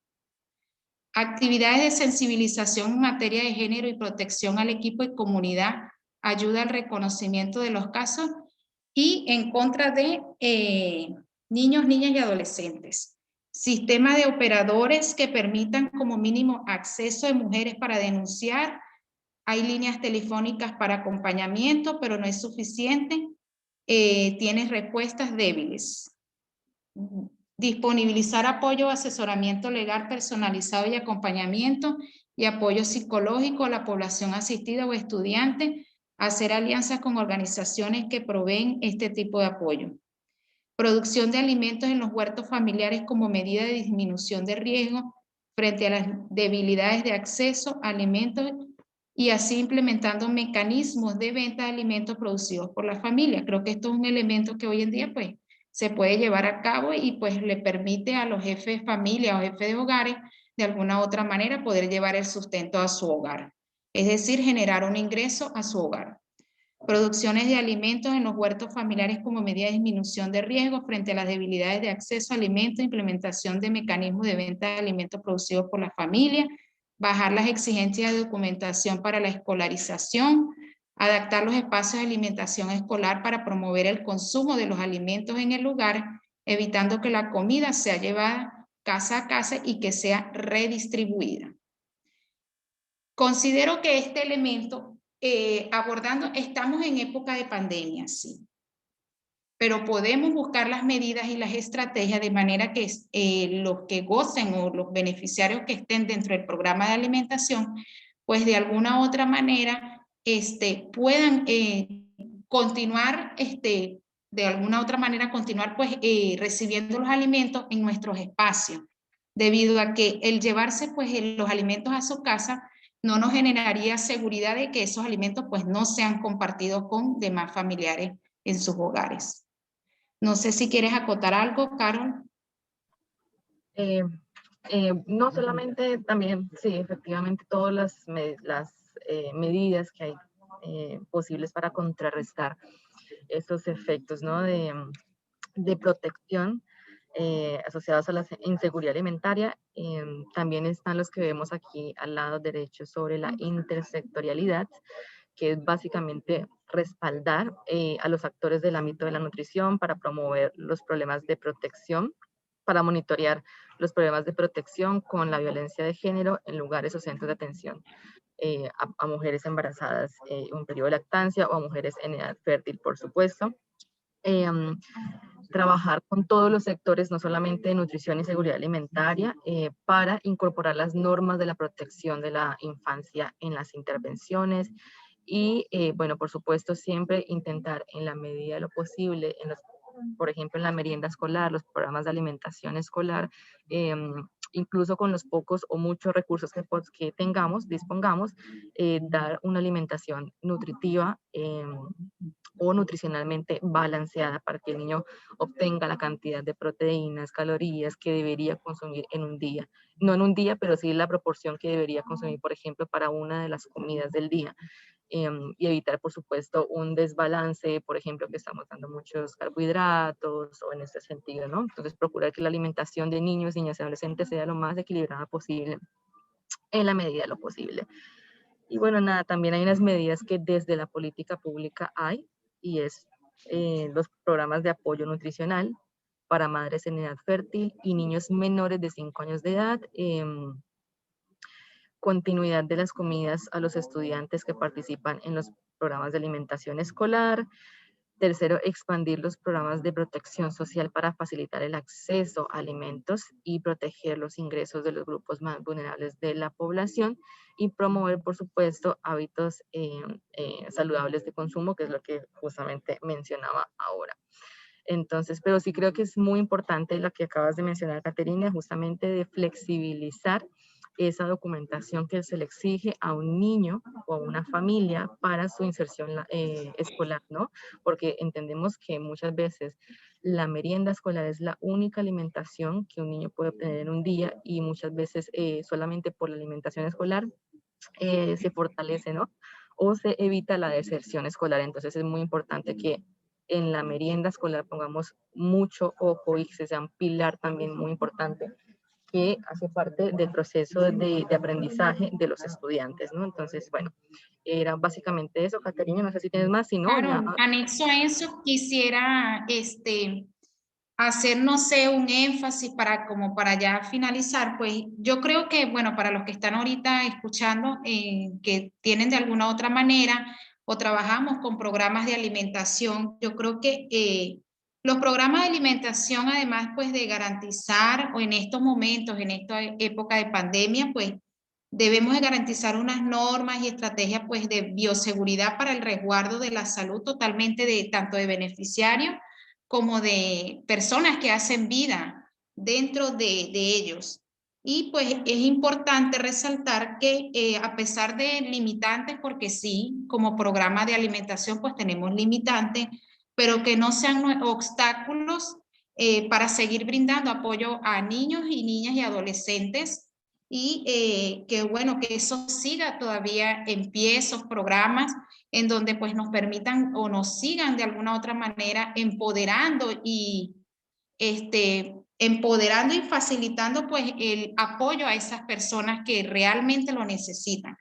Actividades de sensibilización en materia de género y protección al equipo y comunidad, ayuda al reconocimiento de los casos y en contra de niños, niñas y adolescentes. Sistema de operadores que permitan como mínimo acceso de mujeres para denunciar. Hay líneas telefónicas para acompañamiento, pero no es suficiente. Tiene respuestas débiles. Disponibilizar apoyo o asesoramiento legal personalizado y acompañamiento y apoyo psicológico a la población asistida o estudiante, hacer alianzas con organizaciones que proveen este tipo de apoyo. producción de alimentos en los huertos familiares como medida de disminución de riesgo frente a las debilidades de acceso a alimentos y así implementando mecanismos de venta de alimentos producidos por la familia. Creo que esto es un elemento que hoy en día pues se puede llevar a cabo y pues le permite a los jefes de familia o jefes de hogares de alguna otra manera poder llevar el sustento a su hogar. Es decir, generar un ingreso a su hogar. Producciones de alimentos en los huertos familiares como medida de disminución de riesgo frente a las debilidades de acceso a alimentos, implementación de mecanismos de venta de alimentos producidos por la familia, bajar las exigencias de documentación para la escolarización, adaptar los espacios de alimentación escolar para promover el consumo de los alimentos en el lugar, evitando que la comida sea llevada casa a casa y que sea redistribuida. Considero que este elemento, abordando, estamos en época de pandemia, sí, pero podemos buscar las medidas y las estrategias de manera que los que gocen o los beneficiarios que estén dentro del programa de alimentación, pues de alguna u otra manera puedan continuar, de alguna u otra manera continuar pues recibiendo los alimentos en nuestros espacios, debido a que el llevarse pues los alimentos a su casa no nos generaría seguridad de que esos alimentos pues no sean compartidos con demás familiares en sus hogares. No sé si quieres acotar algo, Carol. No solamente, también, sí, efectivamente, todas las medidas que hay posibles para contrarrestar estos efectos, ¿no? de protección asociados a la inseguridad alimentaria. También están los que vemos aquí al lado derecho sobre la intersectorialidad, que es básicamente respaldar a los actores del ámbito de la nutrición para promover los problemas de protección, para monitorear los problemas de protección con la violencia de género en lugares o centros de atención a mujeres embarazadas en un periodo de lactancia o a mujeres en edad fértil, por supuesto. Trabajar con todos los sectores, no solamente de nutrición y seguridad alimentaria, para incorporar las normas de la protección de la infancia en las intervenciones y, bueno, por supuesto, siempre intentar en la medida de lo posible, por ejemplo, en la merienda escolar, los programas de alimentación escolar, incluso con los pocos o muchos recursos que dispongamos, dar una alimentación nutritiva o nutricionalmente balanceada para que el niño obtenga la cantidad de proteínas, calorías que debería consumir en un día. No en un día, pero sí la proporción que debería consumir, por ejemplo, para una de las comidas del día. Y evitar, por supuesto, un desbalance, por ejemplo, que estamos dando muchos carbohidratos o en este sentido, ¿no? Entonces, procurar que la alimentación de niños, niñas y adolescentes sea lo más equilibrada posible en la medida de lo posible. Y bueno, nada, también hay unas medidas que desde la política pública hay, y es los programas de apoyo nutricional para madres en edad fértil y niños menores de 5 años de edad, continuidad de las comidas a los estudiantes que participan en los programas de alimentación escolar. Tercero, expandir los programas de protección social para facilitar el acceso a alimentos y proteger los ingresos de los grupos más vulnerables de la población y promover, por supuesto, hábitos saludables de consumo, que es lo que justamente mencionaba ahora. Entonces, pero sí creo que es muy importante lo que acabas de mencionar, Caterina, justamente de flexibilizar esa documentación que se le exige a un niño o a una familia para su inserción escolar, ¿no? Porque entendemos que muchas veces la merienda escolar es la única alimentación que un niño puede obtener en un día y muchas veces solamente por la alimentación escolar se fortalece, ¿no? O se evita la deserción escolar. Entonces es muy importante que en la merienda escolar pongamos mucho ojo y que sea un pilar también muy importante que hace parte del proceso de aprendizaje de los estudiantes, ¿no? Entonces, bueno, era básicamente eso. Caterina, no sé si tienes más, si no, Claro, ya... anexo a eso quisiera hacer, no sé, un énfasis como para ya finalizar, pues yo creo que, bueno, para los que están ahorita escuchando, que tienen de alguna u otra manera o trabajamos con programas de alimentación, yo creo que los programas de alimentación, además, pues de garantizar, o en estos momentos, en esta época de pandemia, pues debemos de garantizar unas normas y estrategias, pues de bioseguridad para el resguardo de la salud totalmente de tanto de beneficiarios como de personas que hacen vida dentro de ellos. Y pues es importante resaltar que a pesar de limitantes, porque sí, como programa de alimentación pues tenemos limitantes, pero que no sean obstáculos para seguir brindando apoyo a niños y niñas y adolescentes, y que bueno, que eso siga todavía en pie, esos programas en donde pues nos permitan o nos sigan de alguna otra manera empoderando y empoderando y facilitando pues el apoyo a esas personas que realmente lo necesitan,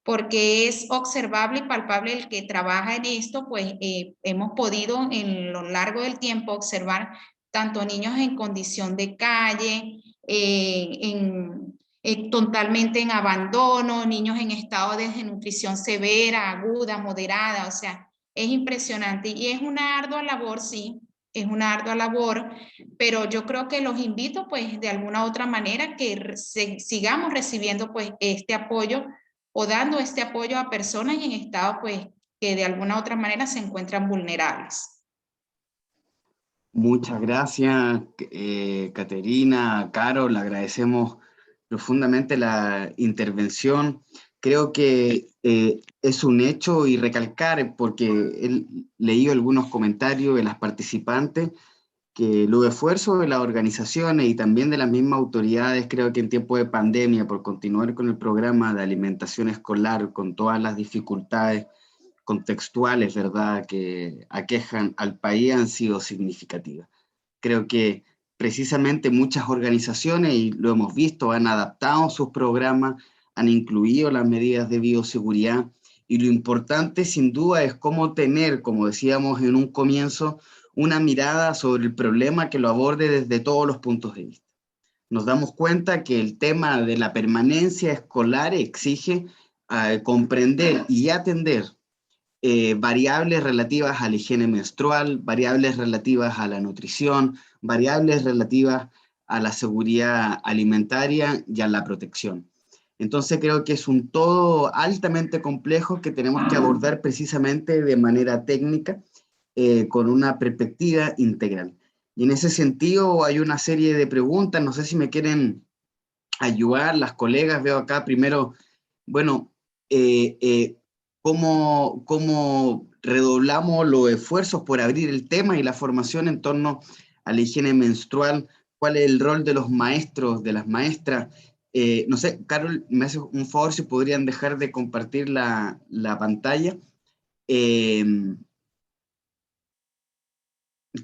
porque es observable y palpable el que trabaja en esto, pues hemos podido en lo largo del tiempo observar tanto niños en condición de calle, totalmente en abandono, niños en estado de desnutrición severa, aguda, moderada, o sea, es impresionante y es una ardua labor, sí, es una ardua labor, pero yo creo que los invito pues de alguna u otra manera que sigamos recibiendo pues este apoyo o dando este apoyo a personas en estado pues que de alguna u otra manera se encuentran vulnerables. Muchas gracias, Caterina, Caro, le agradecemos profundamente la intervención. Creo que es un hecho y recalcar, porque he leído algunos comentarios de las participantes, que los esfuerzos de las organizaciones y también de las mismas autoridades, creo que en tiempo de pandemia, por continuar con el programa de alimentación escolar, con todas las dificultades contextuales, ¿verdad?, que aquejan al país, han sido significativas. Creo que precisamente muchas organizaciones, y lo hemos visto, han adaptado sus programas, han incluido las medidas de bioseguridad, y lo importante sin duda es cómo tener, como decíamos en un comienzo, una mirada sobre el problema que lo aborde desde todos los puntos de vista. Nos damos cuenta que el tema de la permanencia escolar exige comprender y atender variables relativas a la higiene menstrual, variables relativas a la nutrición, variables relativas a la seguridad alimentaria y a la protección. Entonces creo que es un todo altamente complejo que tenemos que abordar precisamente de manera técnica, con una perspectiva integral. Y en ese sentido hay una serie de preguntas, no sé si me quieren ayudar las colegas, veo acá primero, bueno, cómo redoblamos los esfuerzos por abrir el tema y la formación en torno a la higiene menstrual, cuál es el rol de los maestros, de las maestras. No sé, Carol, me hace un favor si podrían dejar de compartir la pantalla.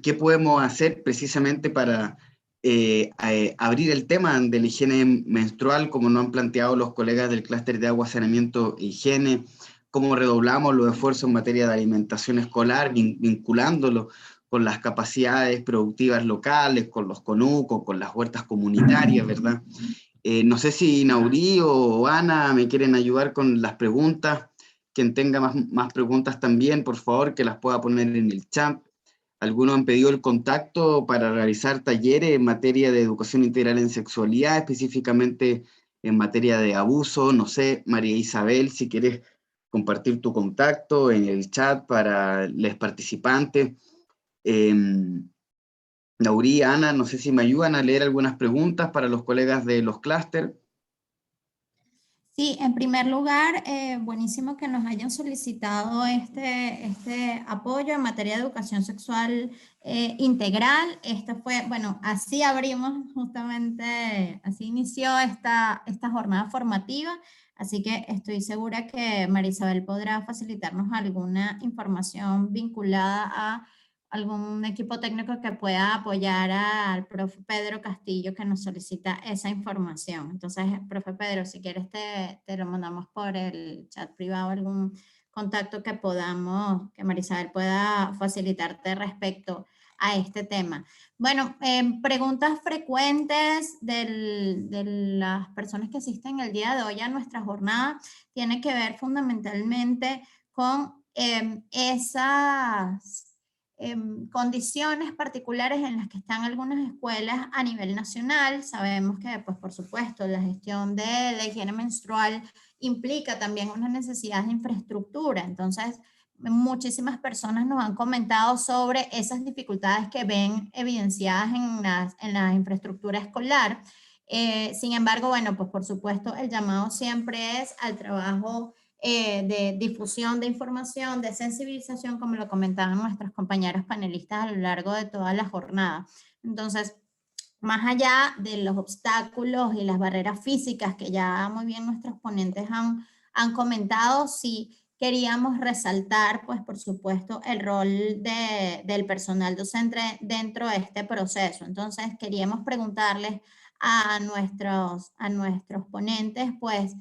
¿Qué podemos hacer precisamente para abrir el tema de la higiene menstrual, como nos han planteado los colegas del clúster de agua, saneamiento e higiene? ¿Cómo redoblamos los esfuerzos en materia de alimentación escolar, vinculándolo con las capacidades productivas locales, con los conucos, con las huertas comunitarias, ¿verdad? No sé si Naurí o Ana me quieren ayudar con las preguntas. Quien tenga más preguntas también, por favor, que las pueda poner en el chat. Algunos han pedido el contacto para realizar talleres en materia de educación integral en sexualidad, específicamente en materia de abuso. No sé, María Isabel, si quieres compartir tu contacto en el chat para los participantes. Naurí, Ana, no sé si me ayudan a leer algunas preguntas para los colegas de los clústeres. Sí, en primer lugar, buenísimo que nos hayan solicitado este apoyo en materia de educación sexual integral. Esto fue, bueno, así abrimos justamente, así inició esta jornada formativa, así que estoy segura que María Isabel podrá facilitarnos alguna información vinculada a algún equipo técnico que pueda apoyar al profe Pedro Castillo, que nos solicita esa información. Entonces, profe Pedro, si quieres te lo mandamos por el chat privado, algún contacto que que María Isabel pueda facilitarte respecto a este tema. Bueno, preguntas frecuentes de las personas que asisten el día de hoy a nuestra jornada tiene que ver fundamentalmente con esas condiciones particulares en las que están algunas escuelas a nivel nacional. Sabemos que, pues, por supuesto, la gestión de la higiene menstrual implica también una necesidad de infraestructura. Entonces, muchísimas personas nos han comentado sobre esas dificultades que ven evidenciadas en la infraestructura escolar. Sin embargo, bueno, pues por supuesto el llamado siempre es al trabajo de difusión de información, de sensibilización, como lo comentaban nuestras compañeras panelistas a lo largo de toda la jornada. Entonces, más allá de los obstáculos y las barreras físicas que ya muy bien nuestros ponentes han comentado, sí queríamos resaltar, pues por supuesto, el rol del personal docente dentro de este proceso. Entonces, queríamos preguntarles a nuestros ponentes, pues,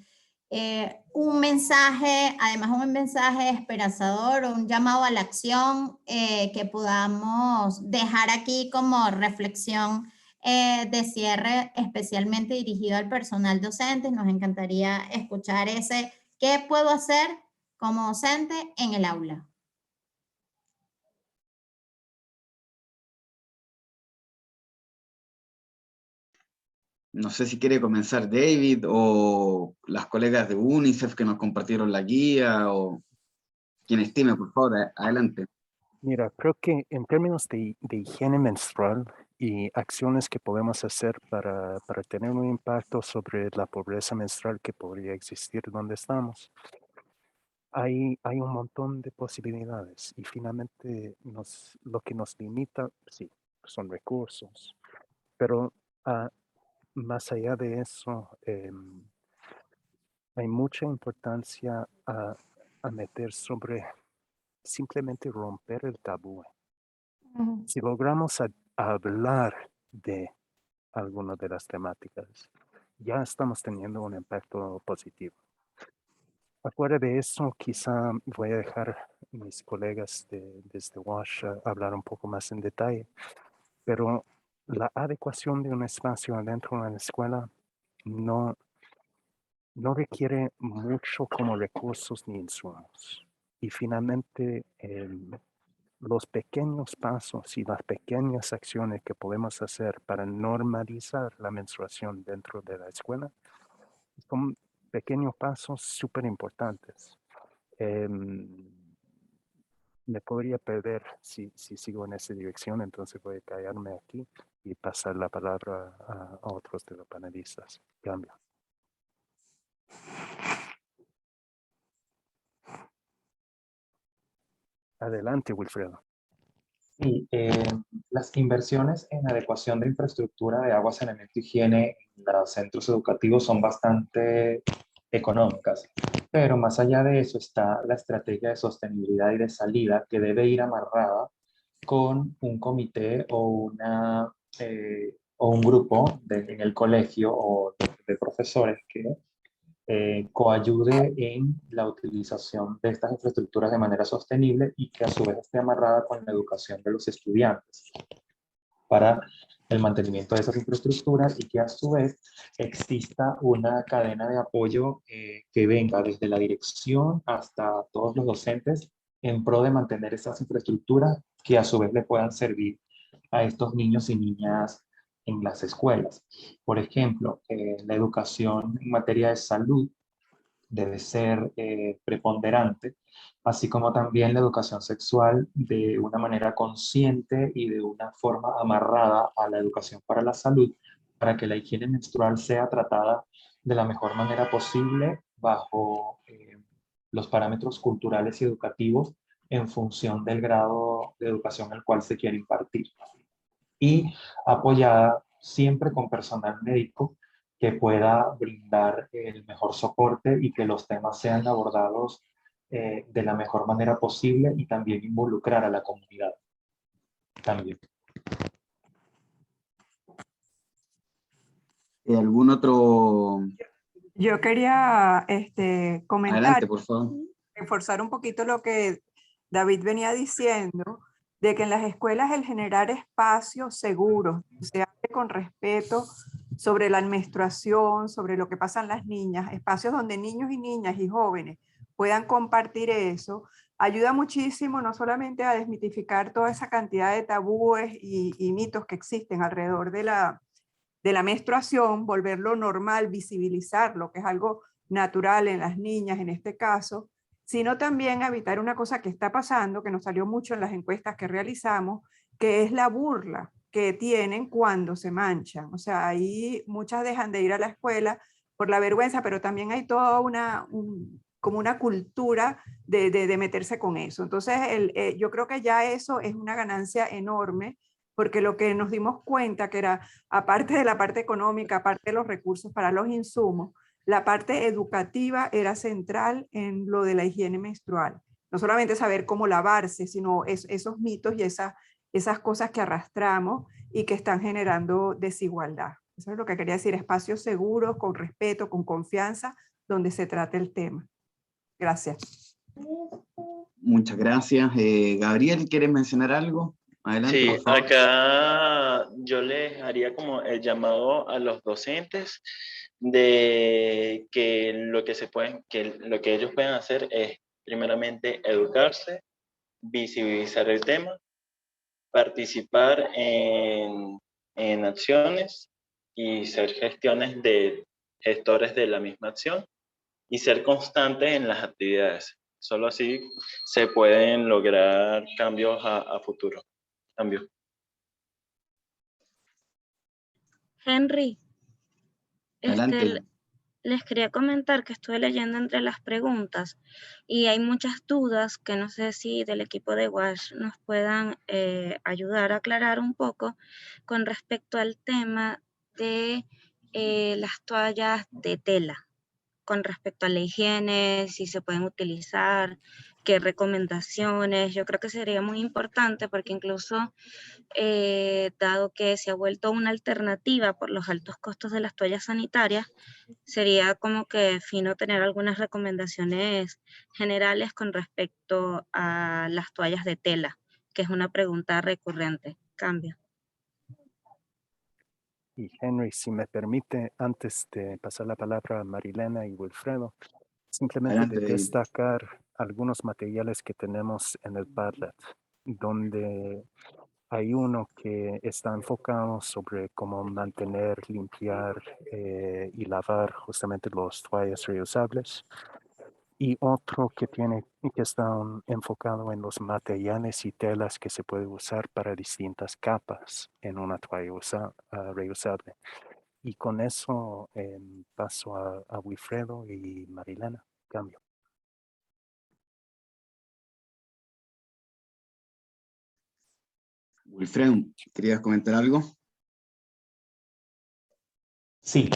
un mensaje, además un mensaje esperanzador, un llamado a la acción que podamos dejar aquí como reflexión de cierre, especialmente dirigido al personal docente. Nos encantaría escuchar ese ¿qué puedo hacer como docente en el aula? No sé si quiere comenzar David o las colegas de UNICEF que nos compartieron la guía, o quien estime, por favor, adelante. Mira, creo que en términos de higiene menstrual y acciones que podemos hacer para tener un impacto sobre la pobreza menstrual que podría existir donde estamos, hay un montón de posibilidades y finalmente lo que nos limita, sí, son recursos, pero más allá de eso, hay mucha importancia a meter sobre simplemente romper el tabú. Si logramos hablar de alguna de las temáticas, ya estamos teniendo un impacto positivo. Afuera de eso, quizá voy a dejar a mis colegas desde WASH hablar un poco más en detalle, pero la adecuación de un espacio adentro de la escuela no requiere mucho como recursos ni insumos. Y finalmente, los pequeños pasos y las pequeñas acciones que podemos hacer para normalizar la menstruación dentro de la escuela son pequeños pasos súper importantes. Me podría perder si sigo en esa dirección, entonces voy a callarme aquí y pasar la palabra a otros de los panelistas. Cambio. Adelante, Wilfredo. Sí, las inversiones en adecuación de infraestructura de agua, saneamiento y higiene en los centros educativos son bastante económicas, pero más allá de eso está la estrategia de sostenibilidad y de salida que debe ir amarrada con un comité o un grupo en el colegio o de profesores que coayude en la utilización de estas infraestructuras de manera sostenible y que a su vez esté amarrada con la educación de los estudiantes para el mantenimiento de esas infraestructuras y que a su vez exista una cadena de apoyo que venga desde la dirección hasta todos los docentes en pro de mantener esas infraestructuras que a su vez le puedan servir a estos niños y niñas en las escuelas. Por ejemplo, la educación en materia de salud debe ser preponderante, así como también la educación sexual de una manera consciente y de una forma amarrada a la educación para la salud, para que la higiene menstrual sea tratada de la mejor manera posible bajo los parámetros culturales y educativos en función del grado de educación al cual se quiere impartir. Y apoyada siempre con personal médico que pueda brindar el mejor soporte y que los temas sean abordados de la mejor manera posible y también involucrar a la comunidad. También. ¿Algún otro? Yo quería comentar, Adelante, por favor. Reforzar un poquito lo que David venía diciendo, de que en las escuelas el generar espacios seguros, se hable con respeto sobre la menstruación, sobre lo que pasan las niñas, espacios donde niños y niñas y jóvenes puedan compartir eso, ayuda muchísimo no solamente a desmitificar toda esa cantidad de tabúes y mitos que existen alrededor de la menstruación, volverlo normal, visibilizarlo, que es algo natural en las niñas en este caso, sino también a evitar una cosa que está pasando, que nos salió mucho en las encuestas que realizamos, que es la burla que tienen cuando se manchan. O sea, ahí muchas dejan de ir a la escuela por la vergüenza, pero también hay toda como una cultura de meterse con eso. Entonces, yo creo que ya eso es una ganancia enorme, porque lo que nos dimos cuenta que era, aparte de la parte económica, aparte de los recursos para los insumos, la parte educativa era central en lo de la higiene menstrual. No solamente saber cómo lavarse, sino esos mitos y esas cosas que arrastramos y que están generando desigualdad. Eso es lo que quería decir, espacios seguros, con respeto, con confianza, donde se trate el tema. Gracias. Muchas gracias. Gabriel, ¿quieres mencionar algo? Adelante, Sí, por favor. acá yo les haría como el llamado a los docentes de que lo que ellos pueden hacer es primeramente educarse, visibilizar el tema, participar en acciones y ser gestores de la misma acción y ser constantes en las actividades. Solo así se pueden lograr cambios a futuro. Cambios. Henry, Adelante. les quería comentar que estuve leyendo entre las preguntas y hay muchas dudas que no sé si del equipo de WASH nos puedan ayudar a aclarar un poco con respecto al tema de las toallas de tela, con respecto a la higiene, si se pueden utilizar, qué recomendaciones. Yo creo que sería muy importante porque incluso dado que se ha vuelto una alternativa por los altos costos de las toallas sanitarias, sería como que fino tener algunas recomendaciones generales con respecto a las toallas de tela, que es una pregunta recurrente. Cambio. Y Henry, si me permite, antes de pasar la palabra a Marilena y Wilfredo, simplemente Adelante, de David. destacar algunos materiales que tenemos en el Padlet, donde hay uno que está enfocado sobre cómo mantener, limpiar y lavar justamente los toallas reusables. Y otro que está enfocado en los materiales y telas que se puede usar para distintas capas en una toalla reusable. Y con eso paso a Wilfredo y Marilena. Cambio. Wilfredo, ¿querías comentar algo? Sí,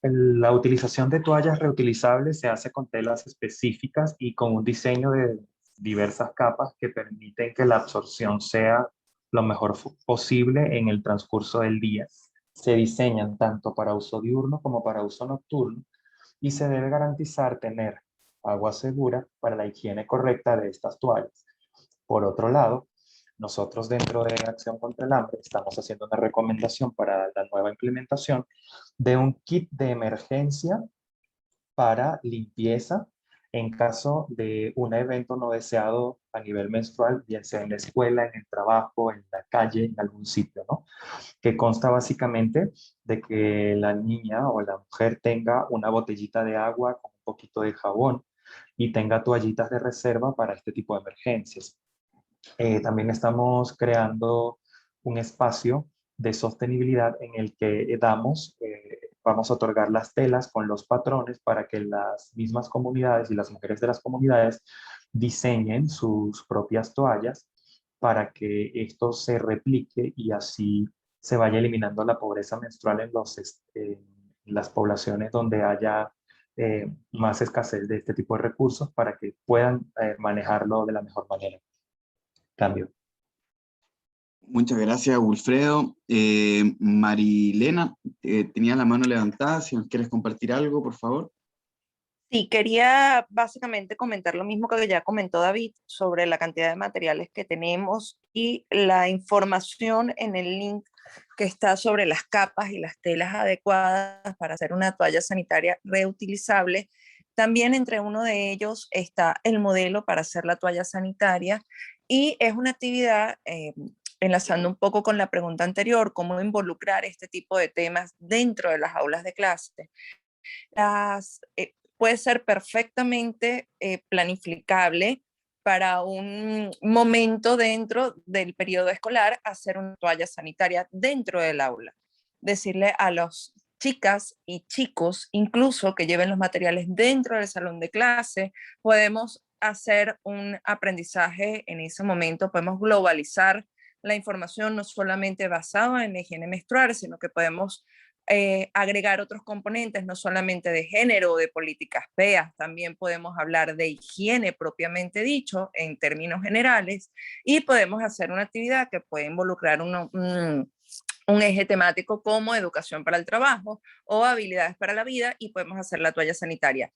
la utilización de toallas reutilizables se hace con telas específicas y con un diseño de diversas capas que permiten que la absorción sea lo mejor posible en el transcurso del día. Se diseñan tanto para uso diurno como para uso nocturno y se debe garantizar tener agua segura para la higiene correcta de estas toallas. Por otro lado, nosotros dentro de Acción contra el Hambre estamos haciendo una recomendación para la nueva implementación de un kit de emergencia para limpieza en caso de un evento no deseado a nivel menstrual, bien sea en la escuela, en el trabajo, en la calle, en algún sitio, ¿no? Que consta básicamente de que la niña o la mujer tenga una botellita de agua con un poquito de jabón y tenga toallitas de reserva para este tipo de emergencias. También estamos creando un espacio de sostenibilidad en el que vamos a otorgar las telas con los patrones para que las mismas comunidades y las mujeres de las comunidades diseñen sus propias toallas para que esto se replique y así se vaya eliminando la pobreza menstrual en las poblaciones donde haya más escasez de este tipo de recursos para que puedan manejarlo de la mejor manera. Cambio. Muchas gracias, Wilfredo. Marilena, tenía la mano levantada. Si nos quieres compartir algo, por favor. Sí, quería básicamente comentar lo mismo que ya comentó David sobre la cantidad de materiales que tenemos y la información en el link que está sobre las capas y las telas adecuadas para hacer una toalla sanitaria reutilizable. También entre uno de ellos está el modelo para hacer la toalla sanitaria y es una actividad, enlazando un poco con la pregunta anterior, cómo involucrar este tipo de temas dentro de las aulas de clase. puede ser perfectamente planificable para un momento dentro del periodo escolar, hacer una toalla sanitaria dentro del aula. Decirle a las chicas y chicos, incluso que lleven los materiales dentro del salón de clase, podemos hacer un aprendizaje en ese momento, podemos globalizar la información no solamente basada en la higiene menstrual, sino que podemos agregar otros componentes, no solamente de género o de políticas PEAS, también podemos hablar de higiene propiamente dicho, en términos generales, y podemos hacer una actividad que puede involucrar un eje temático como educación para el trabajo o habilidades para la vida, y podemos hacer la toalla sanitaria.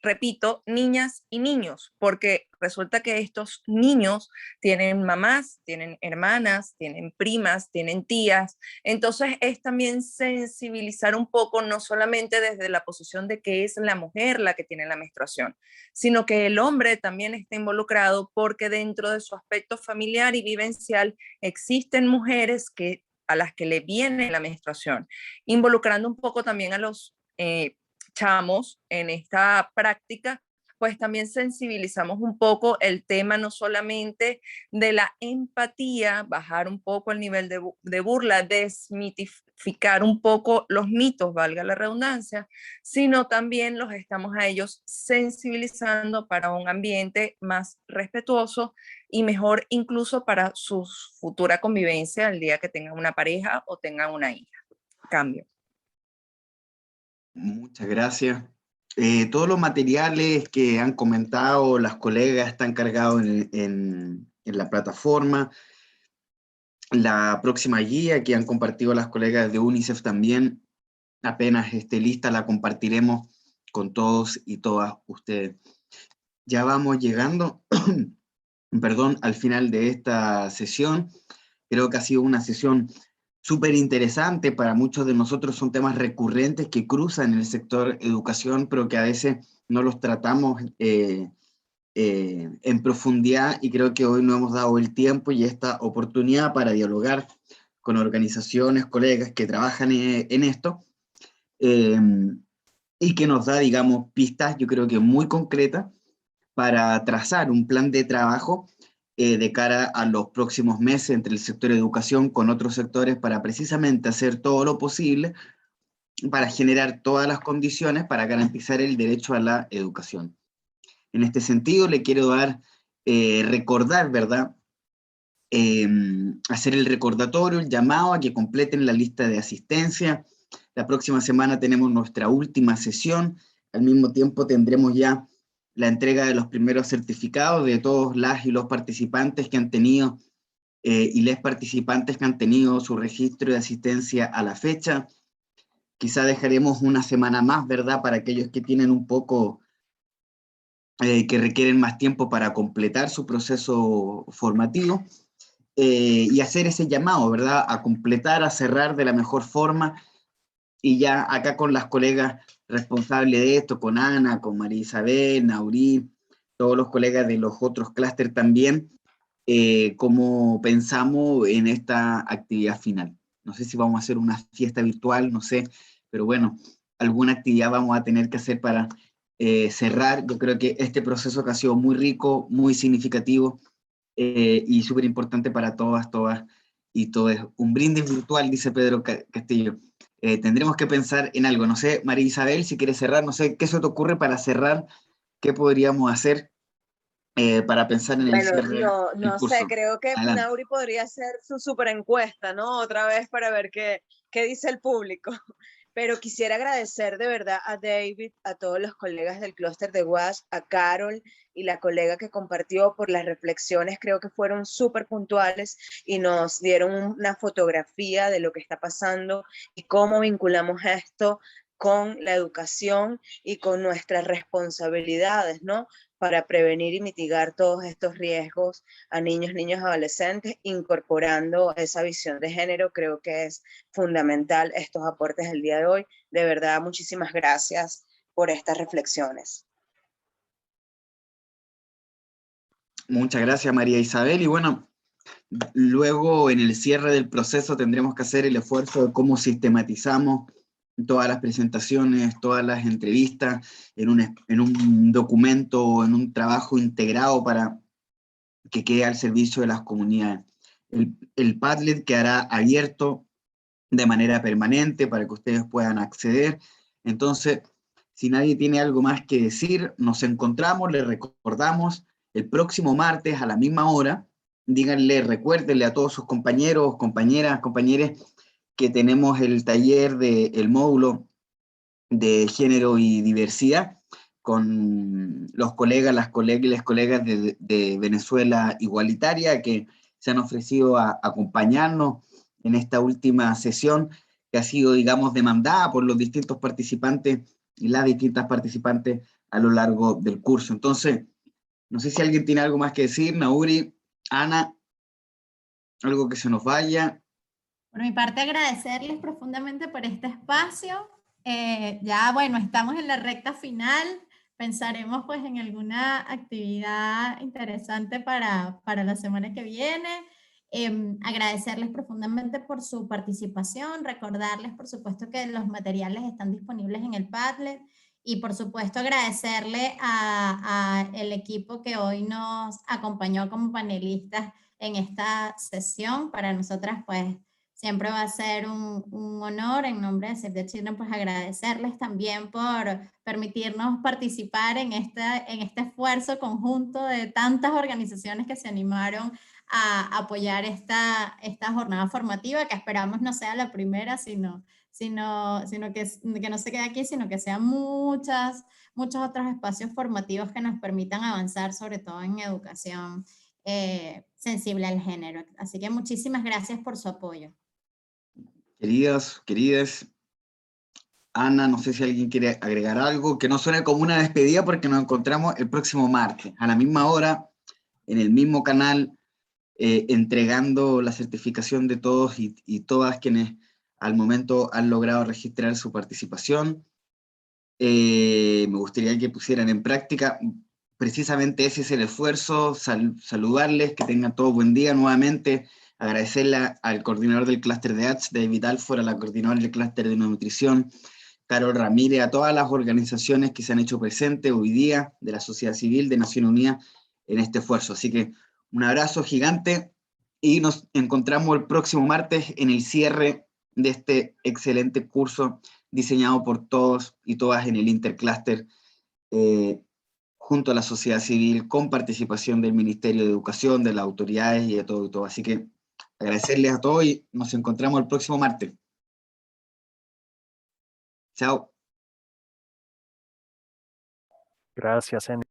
Repito, niñas y niños, porque resulta que estos niños tienen mamás, tienen hermanas, tienen primas, tienen tías, entonces es también sensibilizar un poco, no solamente desde la posición de que es la mujer la que tiene la menstruación, sino que el hombre también está involucrado, porque dentro de su aspecto familiar y vivencial existen mujeres a las que le viene la menstruación, involucrando un poco también a los chamos en esta práctica, pues también sensibilizamos un poco el tema no solamente de la empatía, bajar un poco el nivel de burla, desmitificar un poco los mitos, valga la redundancia, sino también los estamos a ellos sensibilizando para un ambiente más respetuoso y mejor incluso para su futura convivencia el día que tengan una pareja o tengan una hija. Cambio. Muchas gracias. Todos los materiales que han comentado las colegas están cargados en la plataforma. La próxima guía que han compartido las colegas de UNICEF también, apenas esté lista, la compartiremos con todos y todas ustedes. Ya vamos llegando, perdón, al final de esta sesión. Creo que ha sido una sesión súper interesante. Para muchos de nosotros son temas recurrentes que cruzan el sector educación, pero que a veces no los tratamos en profundidad, y creo que hoy no hemos dado el tiempo y esta oportunidad para dialogar con organizaciones, colegas que trabajan en esto, y que nos da, digamos, pistas, yo creo que muy concretas, para trazar un plan de trabajo de cara a los próximos meses entre el sector educación con otros sectores, para precisamente hacer todo lo posible para generar todas las condiciones para garantizar el derecho a la educación. En este sentido, le quiero dar, recordar, ¿verdad? Hacer el recordatorio, el llamado a que completen la lista de asistencia. La próxima semana tenemos nuestra última sesión. Al mismo tiempo tendremos ya la entrega de los primeros certificados de todos las y los participantes que han tenido y les participantes que han tenido su registro de asistencia a la fecha. Quizá dejaremos una semana más, ¿verdad? Para aquellos que tienen un poco, que requieren más tiempo para completar su proceso formativo, y hacer ese llamado, ¿verdad? A completar, a cerrar de la mejor forma, y ya acá con las colegas responsables de esto, con Ana, con María Isabel, Naurí, todos los colegas de los otros clústeres también, cómo pensamos en esta actividad final. No sé si vamos a hacer una fiesta virtual, no sé, pero bueno, alguna actividad vamos a tener que hacer para cerrar. Yo creo que este proceso que ha sido muy rico, muy significativo, y súper importante para todas y todos. Un brindis virtual, dice Pedro Castillo. Tendremos que pensar en algo. No sé, María Isabel, si quieres cerrar, no sé, ¿qué se te ocurre para cerrar? ¿Qué podríamos hacer para pensar en el cierre del curso? Sé, creo que Adelante. Nauri podría hacer su super encuesta, ¿no? Otra vez para ver qué dice el público. Pero quisiera agradecer de verdad a David, a todos los colegas del clúster de UASH, a Carol y la colega que compartió por las reflexiones, creo que fueron súper puntuales y nos dieron una fotografía de lo que está pasando y cómo vinculamos esto con la educación y con nuestras responsabilidades, ¿no? Para prevenir y mitigar todos estos riesgos a niños, niñas, adolescentes, incorporando esa visión de género. Creo que es fundamental estos aportes del día de hoy. De verdad, muchísimas gracias por estas reflexiones. Muchas gracias, María Isabel. Y bueno, luego en el cierre del proceso tendremos que hacer el esfuerzo de cómo sistematizamos todas las presentaciones, todas las entrevistas en un documento, en un trabajo integrado para que quede al servicio de las comunidades. El Padlet quedará abierto de manera permanente para que ustedes puedan acceder. Entonces, si nadie tiene algo más que decir, nos encontramos, les recordamos el próximo martes a la misma hora. Díganle, recuérdenle a todos sus compañeros, compañeras, compañeros que tenemos el taller del módulo de género y diversidad con los colegas, las colegas y las colegas de Venezuela Igualitaria que se han ofrecido a acompañarnos en esta última sesión que ha sido, digamos, demandada por los distintos participantes y las distintas participantes a lo largo del curso. Entonces, no sé si alguien tiene algo más que decir, Nauri, Ana, algo que se nos vaya. Por mi parte, agradecerles profundamente por este espacio. Ya, bueno, estamos en la recta final. Pensaremos pues en alguna actividad interesante para la semana que viene. Agradecerles profundamente por su participación, recordarles por supuesto que los materiales están disponibles en el Padlet y por supuesto agradecerle a el equipo que hoy nos acompañó como panelistas en esta sesión. Para nosotras pues siempre va a ser un honor en nombre de Save the Children pues agradecerles también por permitirnos participar en este esfuerzo conjunto de tantas organizaciones que se animaron a apoyar esta jornada formativa, que esperamos no sea la primera, sino que no se quede aquí, sino que sean muchos otros espacios formativos que nos permitan avanzar, sobre todo en educación sensible al género. Así que muchísimas gracias por su apoyo. Queridas, Ana, no sé si alguien quiere agregar algo, que no suene como una despedida porque nos encontramos el próximo martes, a la misma hora, en el mismo canal, entregando la certificación de todos y todas quienes al momento han logrado registrar su participación. Me gustaría que pusieran en práctica, precisamente ese es el esfuerzo, saludarles, que tengan todo buen día nuevamente, agradecerle al coordinador del clúster de ADS, David Alford, a la coordinadora del clúster de nutrición, Carol Ramírez, a todas las organizaciones que se han hecho presentes hoy día, de la sociedad civil, de Naciones Unidas, en este esfuerzo. Así que un abrazo gigante y nos encontramos el próximo martes en el cierre de este excelente curso diseñado por todos y todas en el Interclúster, junto a la sociedad civil, con participación del Ministerio de Educación, de las autoridades y de todo y todo. Así que agradecerles a todos y nos encontramos el próximo martes. Chao. Gracias, Henry.